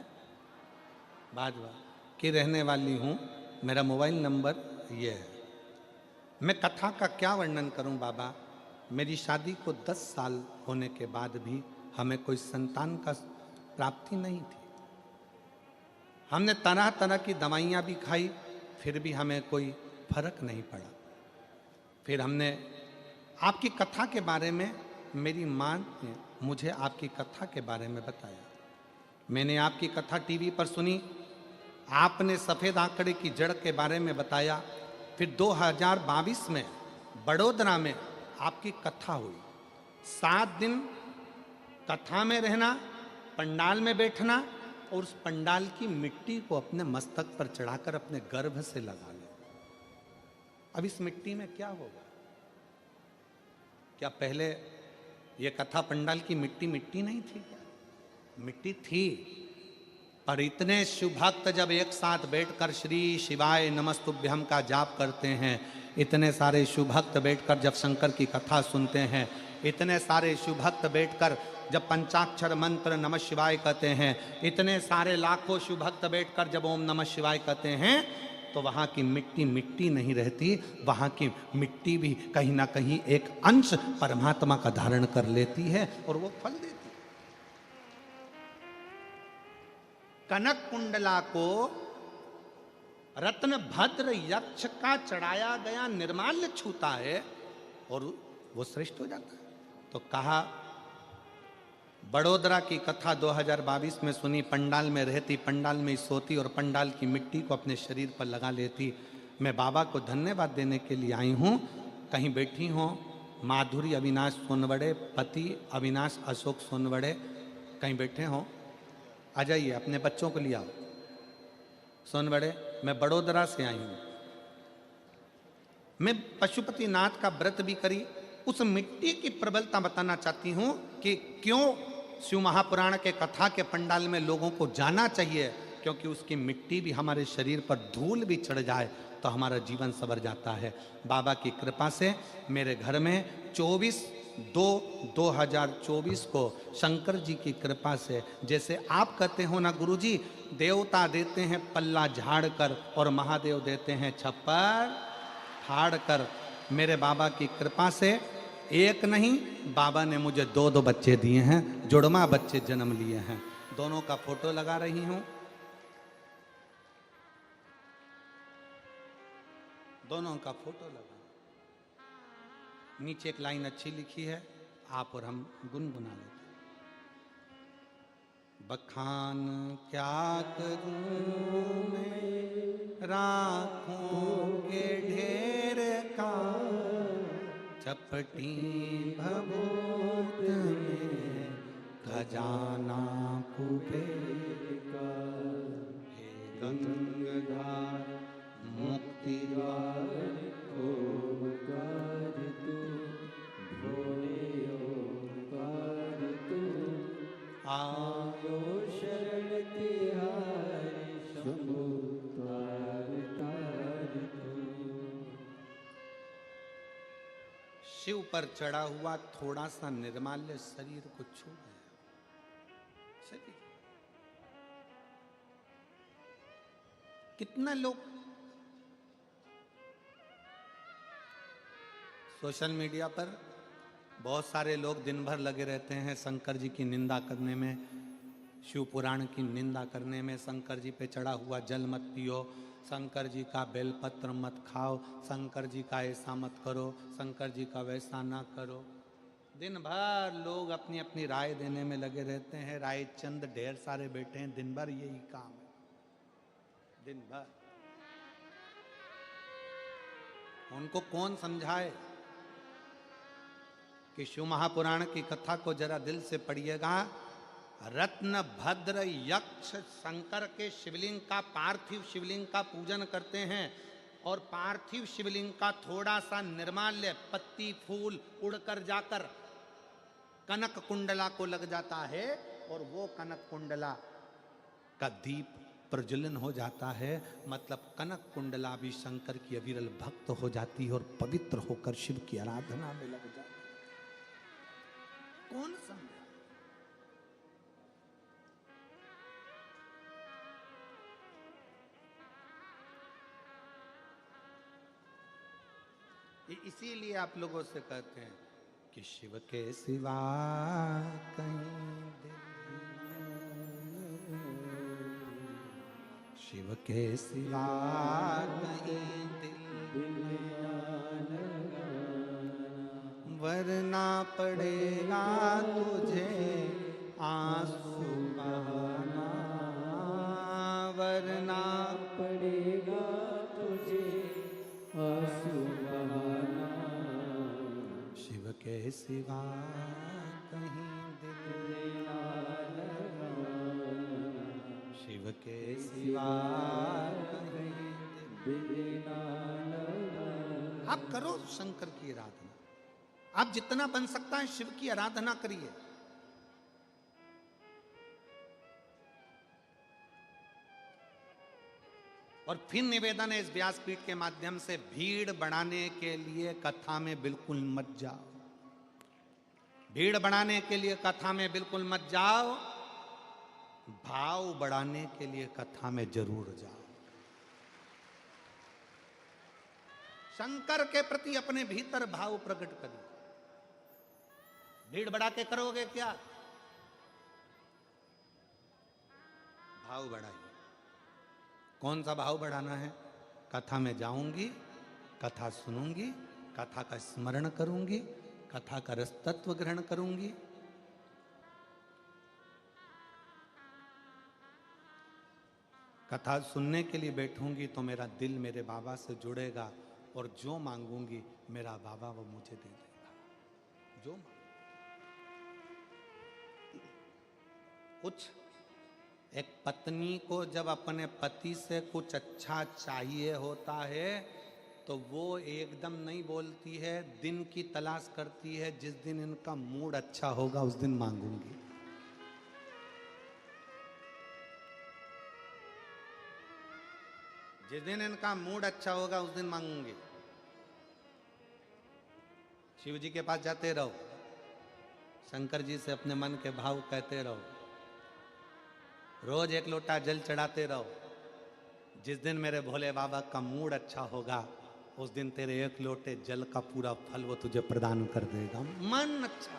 बाजवा की रहने वाली हूँ। मेरा मोबाइल नंबर ये है। मैं कथा का क्या वर्णन करूं बाबा। मेरी शादी को 10 साल होने के बाद भी हमें कोई संतान का प्राप्ति नहीं थी। हमने तरह तरह की दवाइयाँ भी खाई, फिर भी हमें कोई फर्क नहीं पड़ा। फिर हमने आपकी कथा के बारे में, मेरी माँ ने मुझे आपकी कथा के बारे में बताया। मैंने आपकी कथा टीवी पर सुनी, आपने सफ़ेद आंकड़े की जड़ के बारे में बताया। फिर 2022 में बड़ोदरा में आपकी कथा हुई। 7 दिन कथा में रहना, पंडाल में बैठना, और उस पंडाल की मिट्टी को अपने मस्तक पर चढ़ाकर अपने गर्भ से लगा लो। अब इस मिट्टी में क्या होगा? क्या पहले ये कथा पंडाल की मिट्टी नहीं थी क्या? मिट्टी थी, पर इतने शिव भक्त जब एक साथ बैठकर श्री शिवाय नमस्तुभ्यम का जाप करते हैं, इतने सारे शिव भक्त बैठकर जब शंकर की कथा सुनते हैं, इतने सारे शिव भक्त बैठकर जब पंचाक्षर मंत्र नमः शिवाय कहते हैं, इतने सारे लाखों शिव भक्त बैठकर जब ओम नमः शिवाय कहते हैं, तो वहाँ की मिट्टी नहीं रहती। वहाँ की मिट्टी भी कहीं ना कहीं एक अंश परमात्मा का धारण कर लेती है और वो फल देती है। कनक कुंडला को रत्न भद्र यक्ष का चढ़ाया गया निर्माल्य छूता है और वो श्रेष्ठ हो जाता है। तो कहा बड़ोदरा की कथा 2022 में सुनी, पंडाल में रहती, पंडाल में ही सोती और पंडाल की मिट्टी को अपने शरीर पर लगा लेती। मैं बाबा को धन्यवाद देने के लिए आई हूँ। कहीं बैठी हों माधुरी अविनाश सोनवड़े, पति अविनाश अशोक सोनवड़े कहीं बैठे हों, आ जाइए, अपने बच्चों को ले आओ। सोनवड़े, मैं बड़ोदरा से आई हूँ। मैं पशुपतिनाथ का व्रत भी करी, उस मिट्टी की प्रबलता बताना चाहती हूँ कि क्यों शिव महापुराण के कथा के पंडाल में लोगों को जाना चाहिए। क्योंकि उसकी मिट्टी भी हमारे शरीर पर धूल भी चढ़ जाए तो हमारा जीवन संवर जाता है। बाबा की कृपा से मेरे घर में 24/2/2024 को शंकर जी की कृपा से, जैसे आप कहते हो ना गुरुजी, देवता देते हैं पल्ला झाड़ कर और महादेव देते हैं छप्पर फाड़ कर, मेरे बाबा की कृपा से एक नहीं, बाबा ने मुझे 2 बच्चे दिए हैं, जुड़वा बच्चे जन्म लिए हैं। दोनों का फोटो लगा रही हूं, दोनों का फोटो लगा। नीचे एक लाइन अच्छी लिखी है, आप और हम गुनगुना लेते। बखान क्या करूं मैं राखों के ढेर का, चपटी भभूत में खजाना कुबेर का। हे गंगाधार मुक्ति द्वार ओंकार तू, भोले ओंकार तू, आयो शरण तिहारी, शंभु तार तार तू। शिव पर चढ़ा हुआ थोड़ा सा निर्माल्य शरीर को छू गया। शरीर कितना लोग सोशल मीडिया पर, बहुत सारे लोग दिन भर लगे रहते हैं शंकर जी की निंदा करने में, शिव पुराण की निंदा करने में। शंकर जी पे चढ़ा हुआ जल मत पियो, शंकर जी का बेलपत्र मत खाओ, शंकर जी का ऐसा मत करो, शंकर जी का वैसा ना करो। दिन भर लोग अपनी अपनी राय देने में लगे रहते हैं। राय चंद ढेर सारे बैठे हैं, दिन भर यही काम है, दिन भर। उनको कौन समझाए कि शिव महापुराण की कथा को जरा दिल से पढ़िएगा। रत्न भद्र यक्ष शंकर के शिवलिंग का, पार्थिव शिवलिंग का पूजन करते हैं और पार्थिव शिवलिंग का थोड़ा सा निर्माल्य पत्ती फूल उड़कर जाकर कनक कुंडला को लग जाता है और वो कनक कुंडला का दीप प्रज्वलन हो जाता है। मतलब कनक कुंडला भी शंकर की अविरल भक्त हो जाती है और पवित्र होकर शिव की आराधना में लग जाती है। कौन समझा? इसीलिए आप लोगों से कहते हैं कि शिव के सिवा कहीं दिल, शिव के सिवा कहीं दिल वरना पड़ेगा तुझे आंसू बहाना, वरना पड़ेगा तुझे आंसू बहाना। शिव के सिवा कहीं दिल ना लगाना, शिव के सिवा कहीं दिल ना लगाना। आप करो शंकर की आराधना, आप जितना बन सकता है शिव की आराधना करिए। और फिर निवेदन है इस व्यासपीठ के माध्यम से, भीड़ बढ़ाने के लिए कथा में बिल्कुल मत जाओ, भीड़ बढ़ाने के लिए कथा में बिल्कुल मत जाओ, भाव बढ़ाने के लिए कथा में जरूर जाओ। शंकर के प्रति अपने भीतर भाव प्रकट करिए। भीड़ बढ़ा के करोगे क्या? भाव बढ़ाइए। कौन सा भाव बढ़ाना है? कथा में जाऊंगी, कथा सुनूंगी, कथा का स्मरण करूंगी, कथा का रस तत्व ग्रहण करूंगी। कथा सुनने के लिए बैठूंगी तो मेरा दिल मेरे बाबा से जुड़ेगा और जो मांगूंगी मेरा बाबा वो मुझे दे देगा। जो कुछ एक पत्नी को जब अपने पति से कुछ अच्छा चाहिए होता है तो वो एकदम नहीं बोलती है, दिन की तलाश करती है, जिस दिन इनका मूड अच्छा होगा उस दिन मांगूंगी। जिस दिन इनका मूड अच्छा होगा उस दिन मांगूंगी। शिव जी के पास जाते रहो, शंकर जी से अपने मन के भाव कहते रहो, रोज एक लोटा जल चढ़ाते रहो। जिस दिन मेरे भोले बाबा का मूड अच्छा होगा उस दिन तेरे एक लोटे जल का पूरा फल वो तुझे प्रदान कर देगा। मन अच्छा।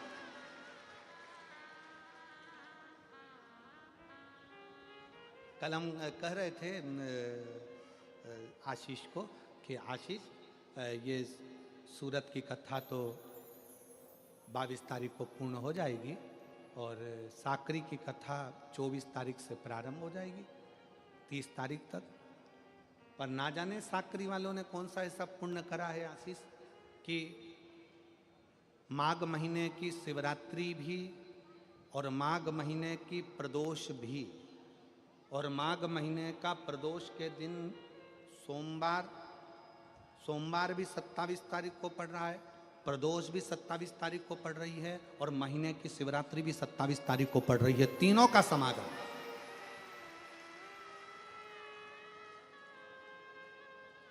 कल हम कह रहे थे आशीष को कि आशीष, ये सूरत की कथा तो 22 तारीख को पूर्ण हो जाएगी और साकरी की कथा 24 तारीख से प्रारंभ हो जाएगी 30 तारीख तक। पर ना जाने साकरी वालों ने कौन सा ऐसा पुण्य करा है आशीष कि माघ महीने की शिवरात्रि भी और माघ महीने की प्रदोष भी, और माघ महीने का प्रदोष के दिन सोमवार भी 27 तारीख को पड़ रहा है, प्रदोष भी 27 तारीख को पड़ रही है और महीने की शिवरात्रि भी 27 तारीख को पड़ रही है। तीनों का समागम।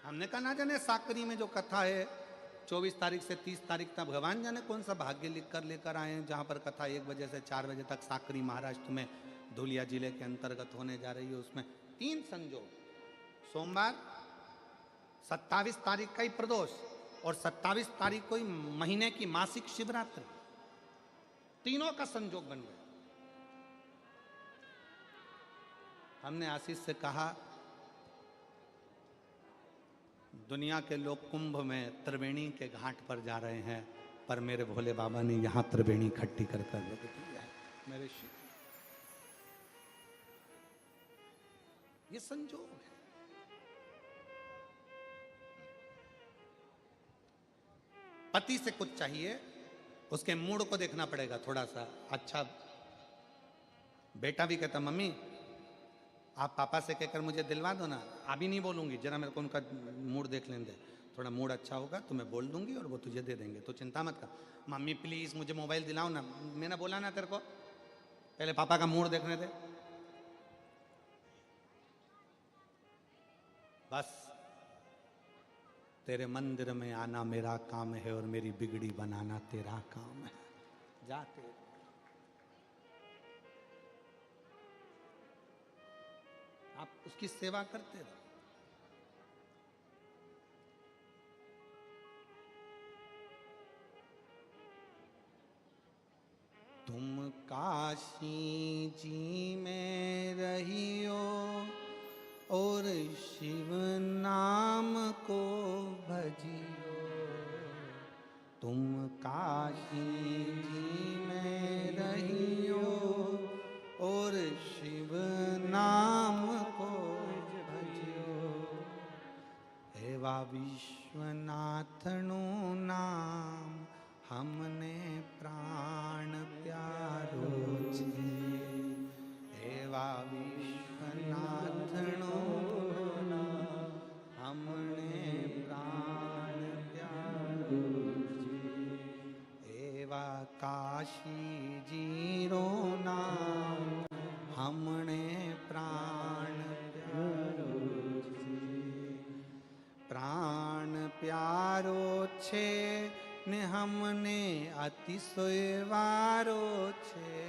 हमने कहा ना जाने साकरी में जो कथा है 24 तारीख से 30 तारीख तक, भगवान जाने कौन सा भाग्य लिख कर लेकर आए हैं, जहां पर कथा 1 बजे से 4 बजे तक साकरी महाराष्ट्र में धुलिया जिले के अंतर्गत होने जा रही है। उसमें 3 संजोग, सोमवार 27 तारीख का ही प्रदोष और 27 तारीख को ही महीने की मासिक शिवरात्रि, तीनों का संजोग बन गया। हमने आशीष से कहा दुनिया के लोग कुंभ में त्रिवेणी के घाट पर जा रहे हैं, पर मेरे भोले बाबा ने यहां त्रिवेणी इकट्ठी कर कर रख दी है। मेरे शिव, ये संजोग है। पति से कुछ चाहिए, उसके मूड को देखना पड़ेगा थोड़ा सा। अच्छा, बेटा भी कहता मम्मी आप पापा से कहकर मुझे दिलवा दो ना। अभी नहीं बोलूंगी, जरा मेरे को उनका मूड देख लेने दे, थोड़ा मूड अच्छा होगा तो मैं बोल दूंगी और वो तुझे दे देंगे, तो चिंता मत कर। मम्मी प्लीज मुझे मोबाइल दिलाओ ना। मैंने बोला ना तेरे को, पहले पापा का मूड देखने दे। बस तेरे मंदिर में आना मेरा काम है और मेरी बिगड़ी बनाना तेरा काम है। जाते आप उसकी सेवा करते रहो। तुम काशी जी में रहियो और शिव नाम को भजियो। तुम काशी जी में रहियो और शिव नाम को भजियो। एवा विश्वनाथनु नाम हमने प्राण प्यारो छे। एवा विश्वनाथनु नाम हमने प्राण प्यारो छे। एवा काशी जीरो नाम हमने प्राण प्यारो छे। प्राण प्यारो छे ने हमने अतिशय वारो छे।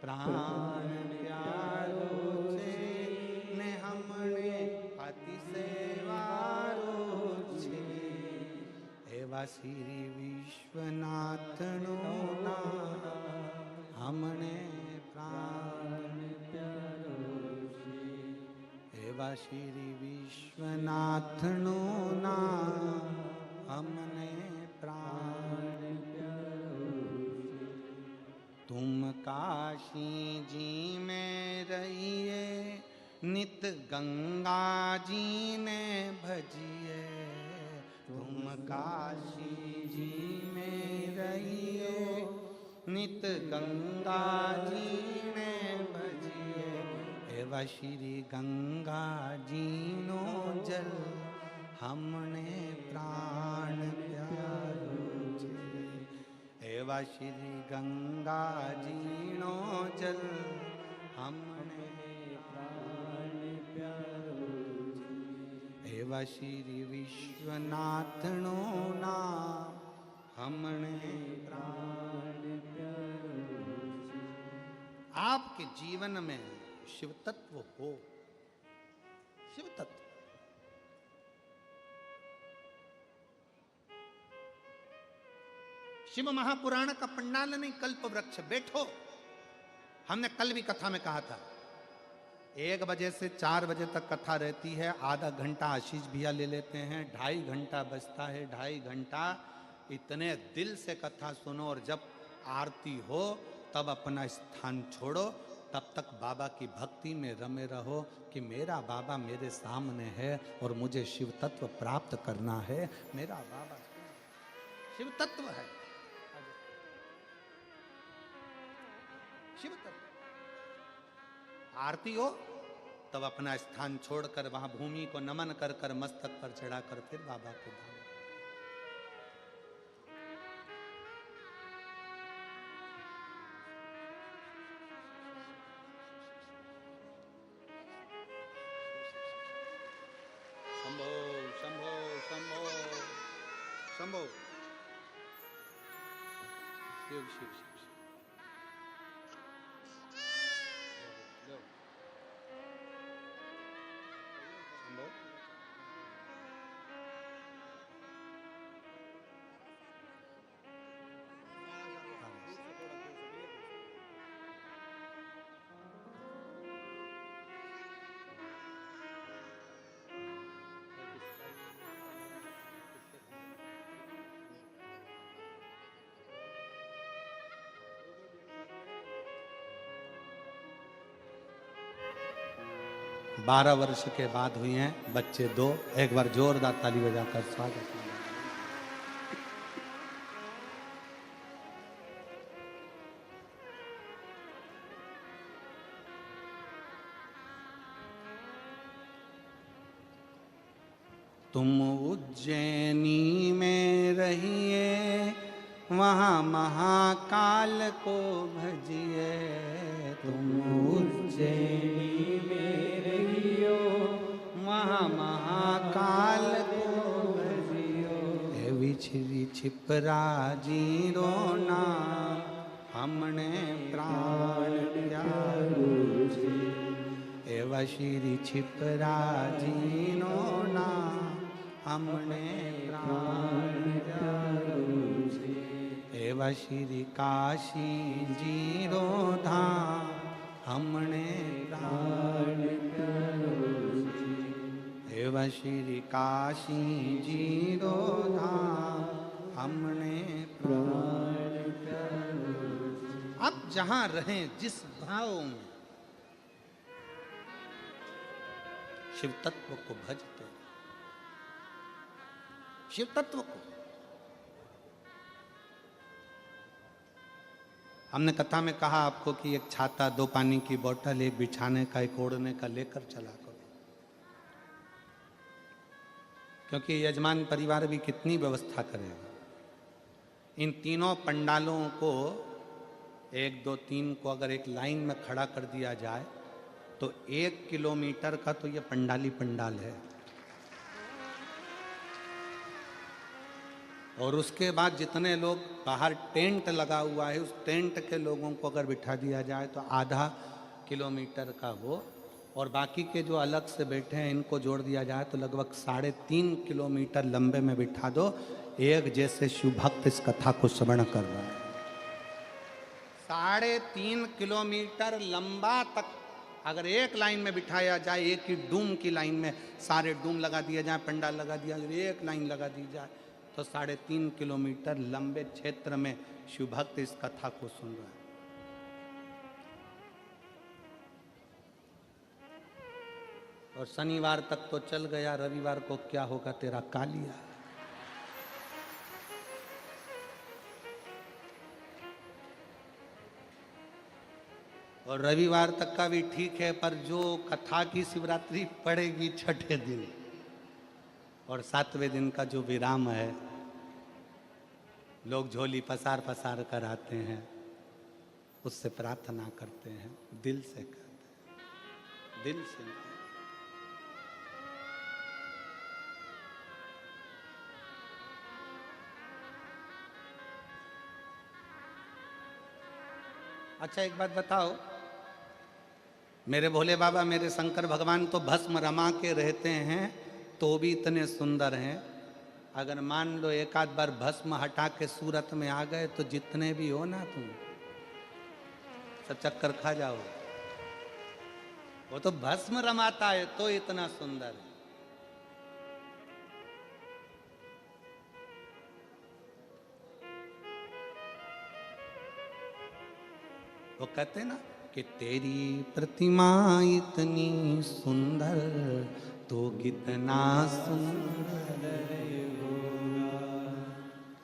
प्राण प्यारो छे ने हमने अतिशय वारो छे। एवा श्री विश्वनाथनु नाम हमने प्राण प्यारो छे। एवा श्री विश्वनाथनु नाम हमने प्राण प्यारो से। तुम काशी जी में रहिए, नित गंगा जी में भजिए। तुम काशी जी में रहिए, नित गंगा जी में भजिए। एवं श्री गंगा जीनो जल, हमने प्राण प्यारो छे। एवं श्री गंगा जीनो जल, हमने प्राण प्यारो छे। एवं श्री विश्वनाथनो नाम, हमने प्राण प्यारो छे। आपके जीवन में शिव तत्व हो, शिव तत्व। शिव महापुराण का पंडाल नहीं, कल्प वृक्ष। बैठो, हमने कल भी कथा में कहा था 1 बजे से 4 बजे तक कथा रहती है। आधा घंटा आशीष भैया ले लेते हैं, 2.5 घंटा बजता है। 2.5 घंटा इतने दिल से कथा सुनो, और जब आरती हो तब अपना स्थान छोड़ो। तब तक बाबा की भक्ति में रमे रहो कि मेरा बाबा मेरे सामने है और मुझे शिव तत्व प्राप्त करना है। मेरा बाबा शिव तत्व है, शिव तत्व। आरती हो तब अपना स्थान छोड़कर वहां भूमि को नमन कर कर मस्तक पर चढ़ाकर फिर बाबा के धाम। शंभो शंभो शंभो शंभो, शिव शिव शिव शिव। शंभो। 12 वर्ष के बाद हुई हैं बच्चे 2। एक बार जोरदार ताली बजाकर स्वागत। तुम उज्जैनी में रहिए, वहाँ महाकाल को भजिए। तुम उज्जैनी में रहियो, वहाँ महाकाल को भजियो। हे विछरी छिपरा जीरो ना, हमने प्राण प्यारो छे। एवं श्री छिपरा जीनो ना, हमने प्राण प्यारो छे। एवं श्री काशी जीरो धाम, हमने प्राण प्यारो छे। एवं श्री काशी जीरो धाम, हमने प्राण प्यारो छे। अब जहां रहें जिस भाव में शिव तत्व को भजते, शिव तत्व को। हमने कथा में कहा आपको कि एक छाता, 2 पानी की बोतल, एक बिछाने का, एक ओढ़ने का लेकर चला करो, क्योंकि यजमान परिवार भी कितनी व्यवस्था करेगा। इन तीनों पंडालों को 1 2 3 को अगर एक लाइन में खड़ा कर दिया जाए तो 1 किलोमीटर का तो ये पंडाली पंडाल है। और उसके बाद जितने लोग बाहर टेंट लगा हुआ है, उस टेंट के लोगों को अगर बिठा दिया जाए तो आधा किलोमीटर का वो, और बाकी के जो अलग से बैठे हैं इनको जोड़ दिया जाए तो लगभग 3.5 किलोमीटर लंबे में बिठा दो। एक जैसे शिव भक्त इस कथा को श्रवण कर रहा है। 3.5 किलोमीटर लंबा तक अगर एक लाइन में बिठाया जाए, एक ही डूम की लाइन में सारे डूम लगा दिया जाए, पंडाल लगा दिया जाए, एक लाइन लगा दी जाए, तो 3.5 किलोमीटर लंबे क्षेत्र में शिव भक्त इस कथा को सुन रहा है। और शनिवार तक तो चल गया, रविवार को क्या होगा तेरा कालिया। और रविवार तक का भी ठीक है, पर जो कथा की शिवरात्रि पड़ेगी छठे दिन और 7वें दिन का जो विराम है, लोग झोली पसार पसार कर आते हैं, उससे प्रार्थना करते हैं, दिल से करते हैं, दिल से। अच्छा एक बात बताओ, मेरे भोले बाबा, मेरे शंकर भगवान तो भस्म रमा के रहते हैं तो भी इतने सुंदर हैं। अगर मान लो एक आध बार भस्म हटा के सूरत में आ गए तो जितने भी हो ना तुम सब चक्कर खा जाओ। वो तो भस्म रमाता है तो इतना सुंदर है। वो कहते हैं ना कि तेरी प्रतिमा इतनी सुंदर तो कितना सुंदर होगा।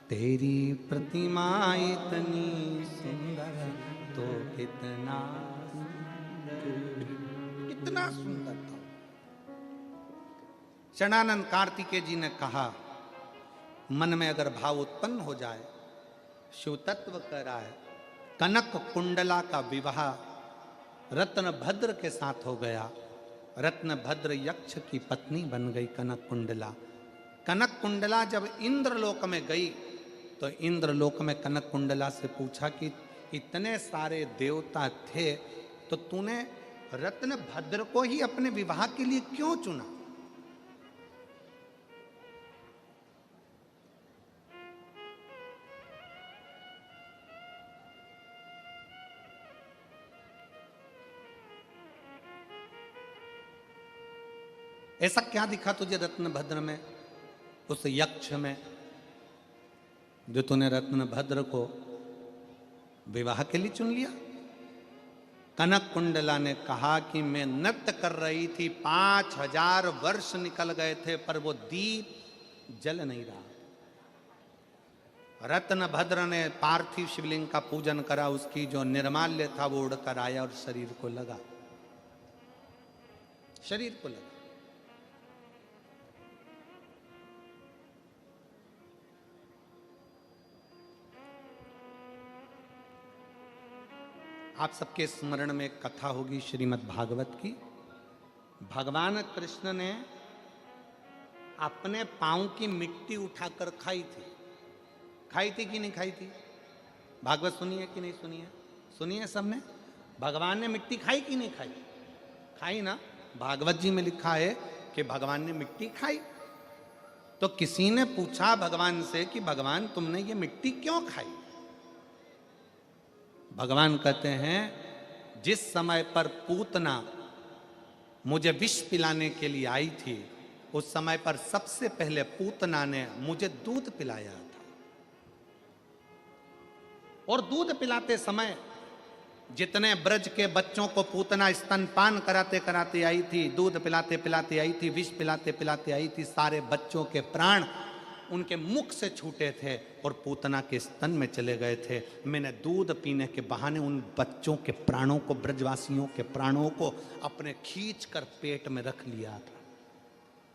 तेरी प्रतिमा इतनी सुंदर तो कितना कितना सुंदर था। शरणानंद कार्तिकेय जी ने कहा, मन में अगर भाव उत्पन्न हो जाए, शिव तत्व कह रहा है, कनक कुंडला का विवाह रत्न भद्र के साथ हो गया। रत्न भद्र यक्ष की पत्नी बन गई कनक कुंडला। कनक कुंडला जब इंद्रलोक में गई तो इंद्रलोक में कनक कुंडला से पूछा कि इतने सारे देवता थे तो तूने रत्न भद्र को ही अपने विवाह के लिए क्यों चुना? ऐसा क्या दिखा तुझे रत्नभद्र में, उस यक्ष में, जो तूने रत्नभद्र को विवाह के लिए चुन लिया? कनक कुंडला ने कहा कि मैं नृत्य कर रही थी, 5000 वर्ष निकल गए थे पर वो दीप जल नहीं रहा। रत्नभद्र ने पार्थिव शिवलिंग का पूजन करा, उसकी जो निर्माल्य था वो उड़कर आया और शरीर को लगा, शरीर को लगा। आप सबके स्मरण में एक कथा होगी श्रीमद् भागवत की। भगवान कृष्ण ने अपने पांव की मिट्टी उठाकर खाई थी। खाई थी कि नहीं खाई थी? भागवत सुनिए कि नहीं सुनिए? सुनिए सबने। भगवान ने मिट्टी खाई कि नहीं खाई? खाई ना। भागवत जी में लिखा है कि भगवान ने मिट्टी खाई। तो किसी ने पूछा भगवान से कि भगवान तुमने ये मिट्टी क्यों खाई? भगवान कहते हैं, जिस समय पर पूतना मुझे विष पिलाने के लिए आई थी, उस समय पर सबसे पहले पूतना ने मुझे दूध पिलाया था। और दूध पिलाते समय जितने ब्रज के बच्चों को पूतना स्तनपान कराते कराते आई थी, दूध पिलाते पिलाते आई थी, विष पिलाते पिलाते आई थी, सारे बच्चों के प्राण उनके मुख से छूटे थे और पूतना के स्तन में चले गए थे। मैंने दूध पीने के बहाने उन बच्चों के प्राणों को, ब्रजवासियों के प्राणों को अपने खींच कर पेट में रख लिया था।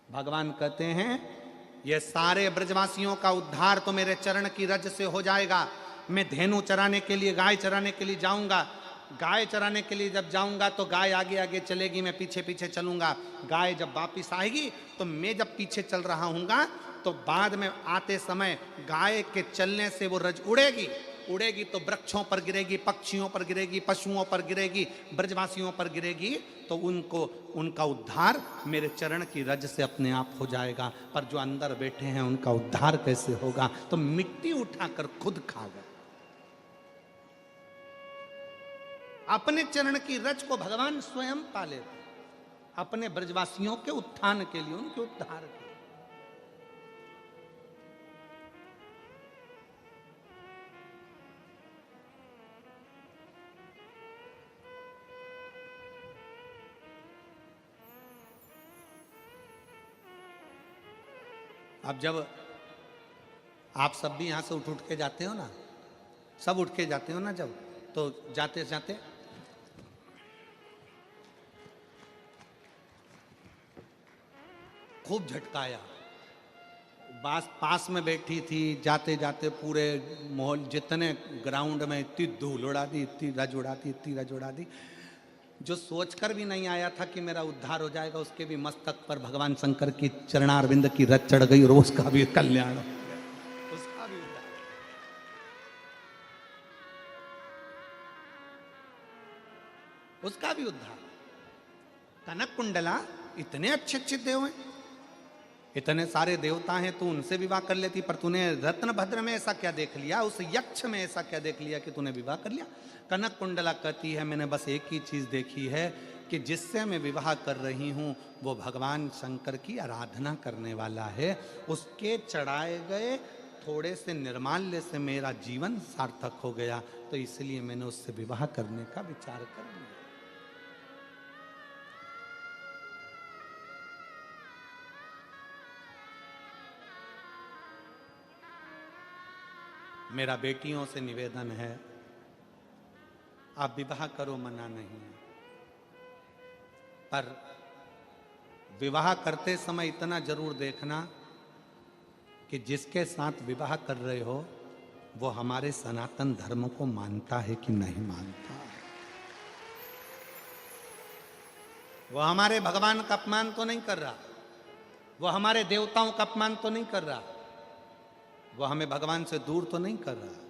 भगवान कहते हैं, ये सारे ब्रजवासियों का उद्धार तो मेरे चरण की रज से हो जाएगा। मैं धेनु चराने के लिए, गाय चराने के लिए जाऊंगा। गाय चराने के लिए जब जाऊंगा तो गाय आगे आगे चलेगी, मैं पीछे पीछे चलूंगा। गाय जब वापिस आएगी तो मैं जब पीछे चल रहा हूँगा तो बाद में आते समय गाय के चलने से वो रज उड़ेगी। उड़ेगी तो वृक्षों पर गिरेगी, पक्षियों पर गिरेगी, पशुओं पर गिरेगी, ब्रजवासियों पर गिरेगी, तो उनको, उनका उद्धार मेरे चरण की रज से अपने आप हो जाएगा। पर जो अंदर बैठे हैं उनका उद्धार कैसे होगा? तो मिट्टी उठाकर खुद खा गए। अपने चरण की रज को भगवान स्वयं पाले थे, अपने ब्रजवासियों के उत्थान के लिए, उनके उद्धार के लिए। अब जब आप सब भी यहाँ से उठ उठ के जाते हो ना, सब उठ के जाते हो ना, जब तो जाते जाते खूब झटकाया। पास में बैठी थी, जाते जाते पूरे माहौल जितने ग्राउंड में इतनी धूल उड़ा दी, इतनी रज उड़ा दी, इतनी रज उड़ा दी। जो सोचकर भी नहीं आया था कि मेरा उद्धार हो जाएगा, उसके भी मस्तक पर भगवान शंकर की चरणारविंद की रज चढ़ गई और उसका भी कल्याण हो गया, उसका भी उद्धार, उसका भी उद्धार। कनक कुंडला इतने अच्छे अच्छे देव हैं, इतने सारे देवता हैं, तू उनसे विवाह कर लेती, पर तूने रत्न भद्र में ऐसा क्या देख लिया, उस यक्ष में ऐसा क्या देख लिया कि तूने विवाह कर लिया। कनक कुंडला कहती है मैंने बस एक ही चीज देखी है कि जिससे मैं विवाह कर रही हूं वो भगवान शंकर की आराधना करने वाला है, उसके चढ़ाए गए थोड़े से निर्माल्य से मेरा जीवन सार्थक हो गया, तो इसलिए मैंने उससे विवाह करने का विचार कर लिया। मेरा बेटियों से निवेदन है, आप विवाह करो, मना नहीं है, पर विवाह करते समय इतना जरूर देखना कि जिसके साथ विवाह कर रहे हो वो हमारे सनातन धर्म को मानता है कि नहीं मानता। वो हमारे भगवान का अपमान तो नहीं कर रहा, वो हमारे देवताओं का अपमान तो नहीं कर रहा, वो हमें भगवान से दूर तो नहीं कर रहा।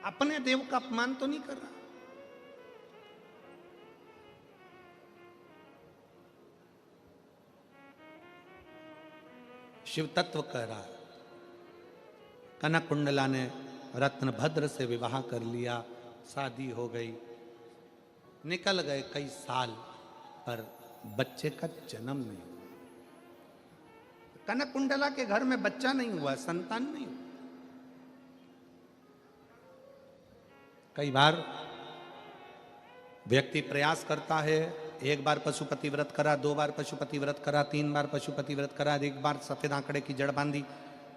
अपने देव का अपमान तो नहीं कर रहा। शिव तत्व कह रहा है, कनक कुंडला ने रत्नभद्र से विवाह कर लिया, शादी हो गई, निकल गए कई साल, पर बच्चे का जन्म नहीं हुआ। कनक कुंडला के घर में बच्चा नहीं हुआ, संतान नहीं हुआ। कई बार व्यक्ति प्रयास करता है, एक बार पशुपति व्रत करा, 2 बार पशुपति व्रत करा, 3 बार पशुपति व्रत करा, 1 बार सफेद आंकड़े की जड़ बांधी,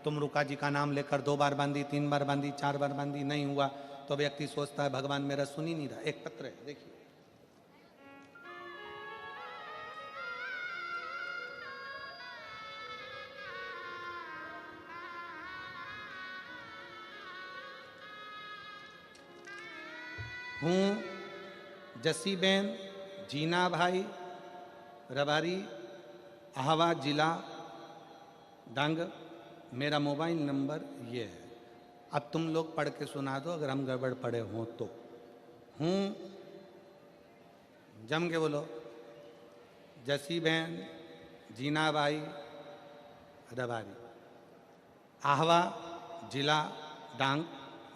तुमरुका जी का नाम लेकर 2 बार बांधी, 3 बार बांधी, 4 बार बांधी, नहीं हुआ, तो व्यक्ति सोचता है भगवान मेरा सुन ही नहीं रहा। एक पत्र है, देखिए, हूँ जसीबेन जीना भाई रबारी, आहवा जिला डांग, मेरा मोबाइल नंबर ये है। अब तुम लोग पढ़ के सुना दो अगर हम गड़बड़ पढ़े हों तो। हूँ, जम के बोलो, जसीबेन जीना भाई रबारी, आहवा जिला डांग,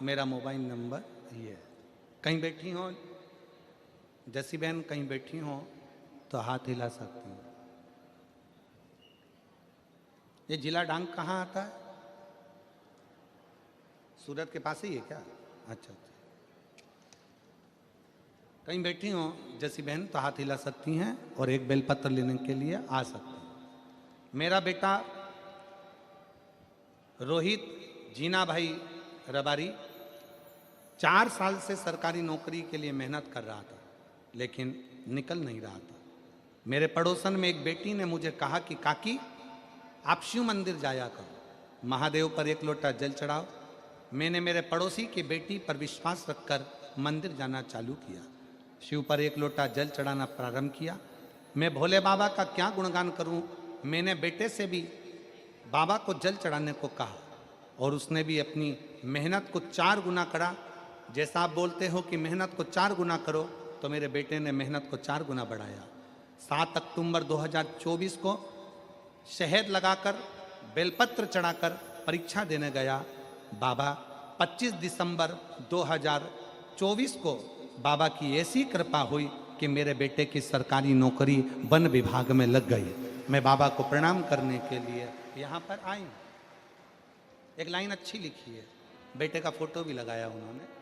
मेरा मोबाइल नंबर ये है। कहीं बैठी हो जैसी बहन, कहीं बैठी हो तो हाथ हिला सकती हो। ये जिला डांग कहाँ आता है? सूरत के पास ही है क्या? अच्छा अच्छा, कहीं बैठी हो जैसी बहन तो हाथ हिला सकती हैं और एक बेलपत्र लेने के लिए आ सकते हैं। मेरा बेटा रोहित जीना भाई रबारी 4 साल से सरकारी नौकरी के लिए मेहनत कर रहा था, लेकिन निकल नहीं रहा था। मेरे पड़ोसन में एक बेटी ने मुझे कहा कि काकी आप शिव मंदिर जाया करो, महादेव पर 1 लोटा जल चढ़ाओ। मैंने मेरे पड़ोसी की बेटी पर विश्वास रखकर मंदिर जाना चालू किया, शिव पर 1 लोटा जल चढ़ाना प्रारंभ किया। मैं भोले बाबा का क्या गुणगान करूं, मैंने बेटे से भी बाबा को जल चढ़ाने को कहा और उसने भी अपनी मेहनत को 4 गुना करा। जैसा आप बोलते हो कि मेहनत को 4 गुना करो, तो मेरे बेटे ने मेहनत को 4 गुना बढ़ाया। 7 अक्टूबर 2024 को शहद लगाकर बेलपत्र चढ़ाकर परीक्षा देने गया बाबा। 25 दिसंबर 2024 को बाबा की ऐसी कृपा हुई कि मेरे बेटे की सरकारी नौकरी वन विभाग में लग गई। मैं बाबा को प्रणाम करने के लिए यहाँ पर आई। एक लाइन अच्छी लिखी है, बेटे का फोटो भी लगाया उन्होंने।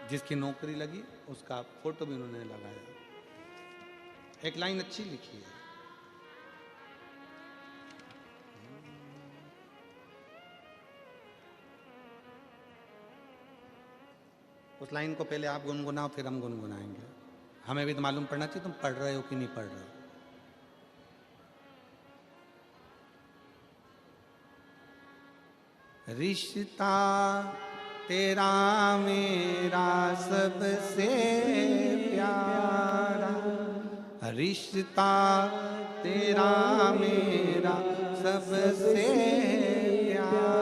जिसकी नौकरी लगी उसका फोटो भी उन्होंने लगाया। एक लाइन अच्छी लिखी है, उस लाइन को पहले आप गुनगुनाओ फिर हम गुनगुनाएंगे। हमें भी तो मालूम पड़ना चाहिए तुम पढ़ रहे हो कि नहीं पढ़ रहे हो। रिश्ता तेरा मेरा सबसे प्यारा, रिश्ता तेरा मेरा सबसे प्यारा,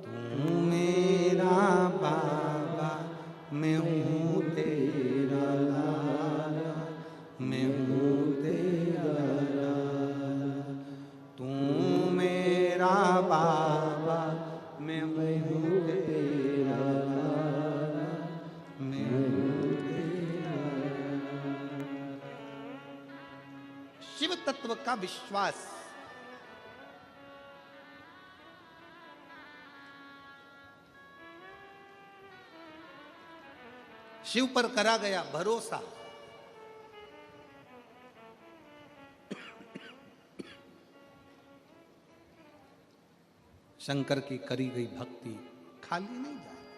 तू मेरा बाबा मैं हूँ तेरा लाला, मैं हूँ तेरा लाला, तू मेरा बाबा मैं हूँ तेरा लाला, मैं हूँ तेरा लाला। शिव तत्व का विश्वास शिव पर करा गया भरोसा, शंकर की करी गई भक्ति खाली नहीं जाए।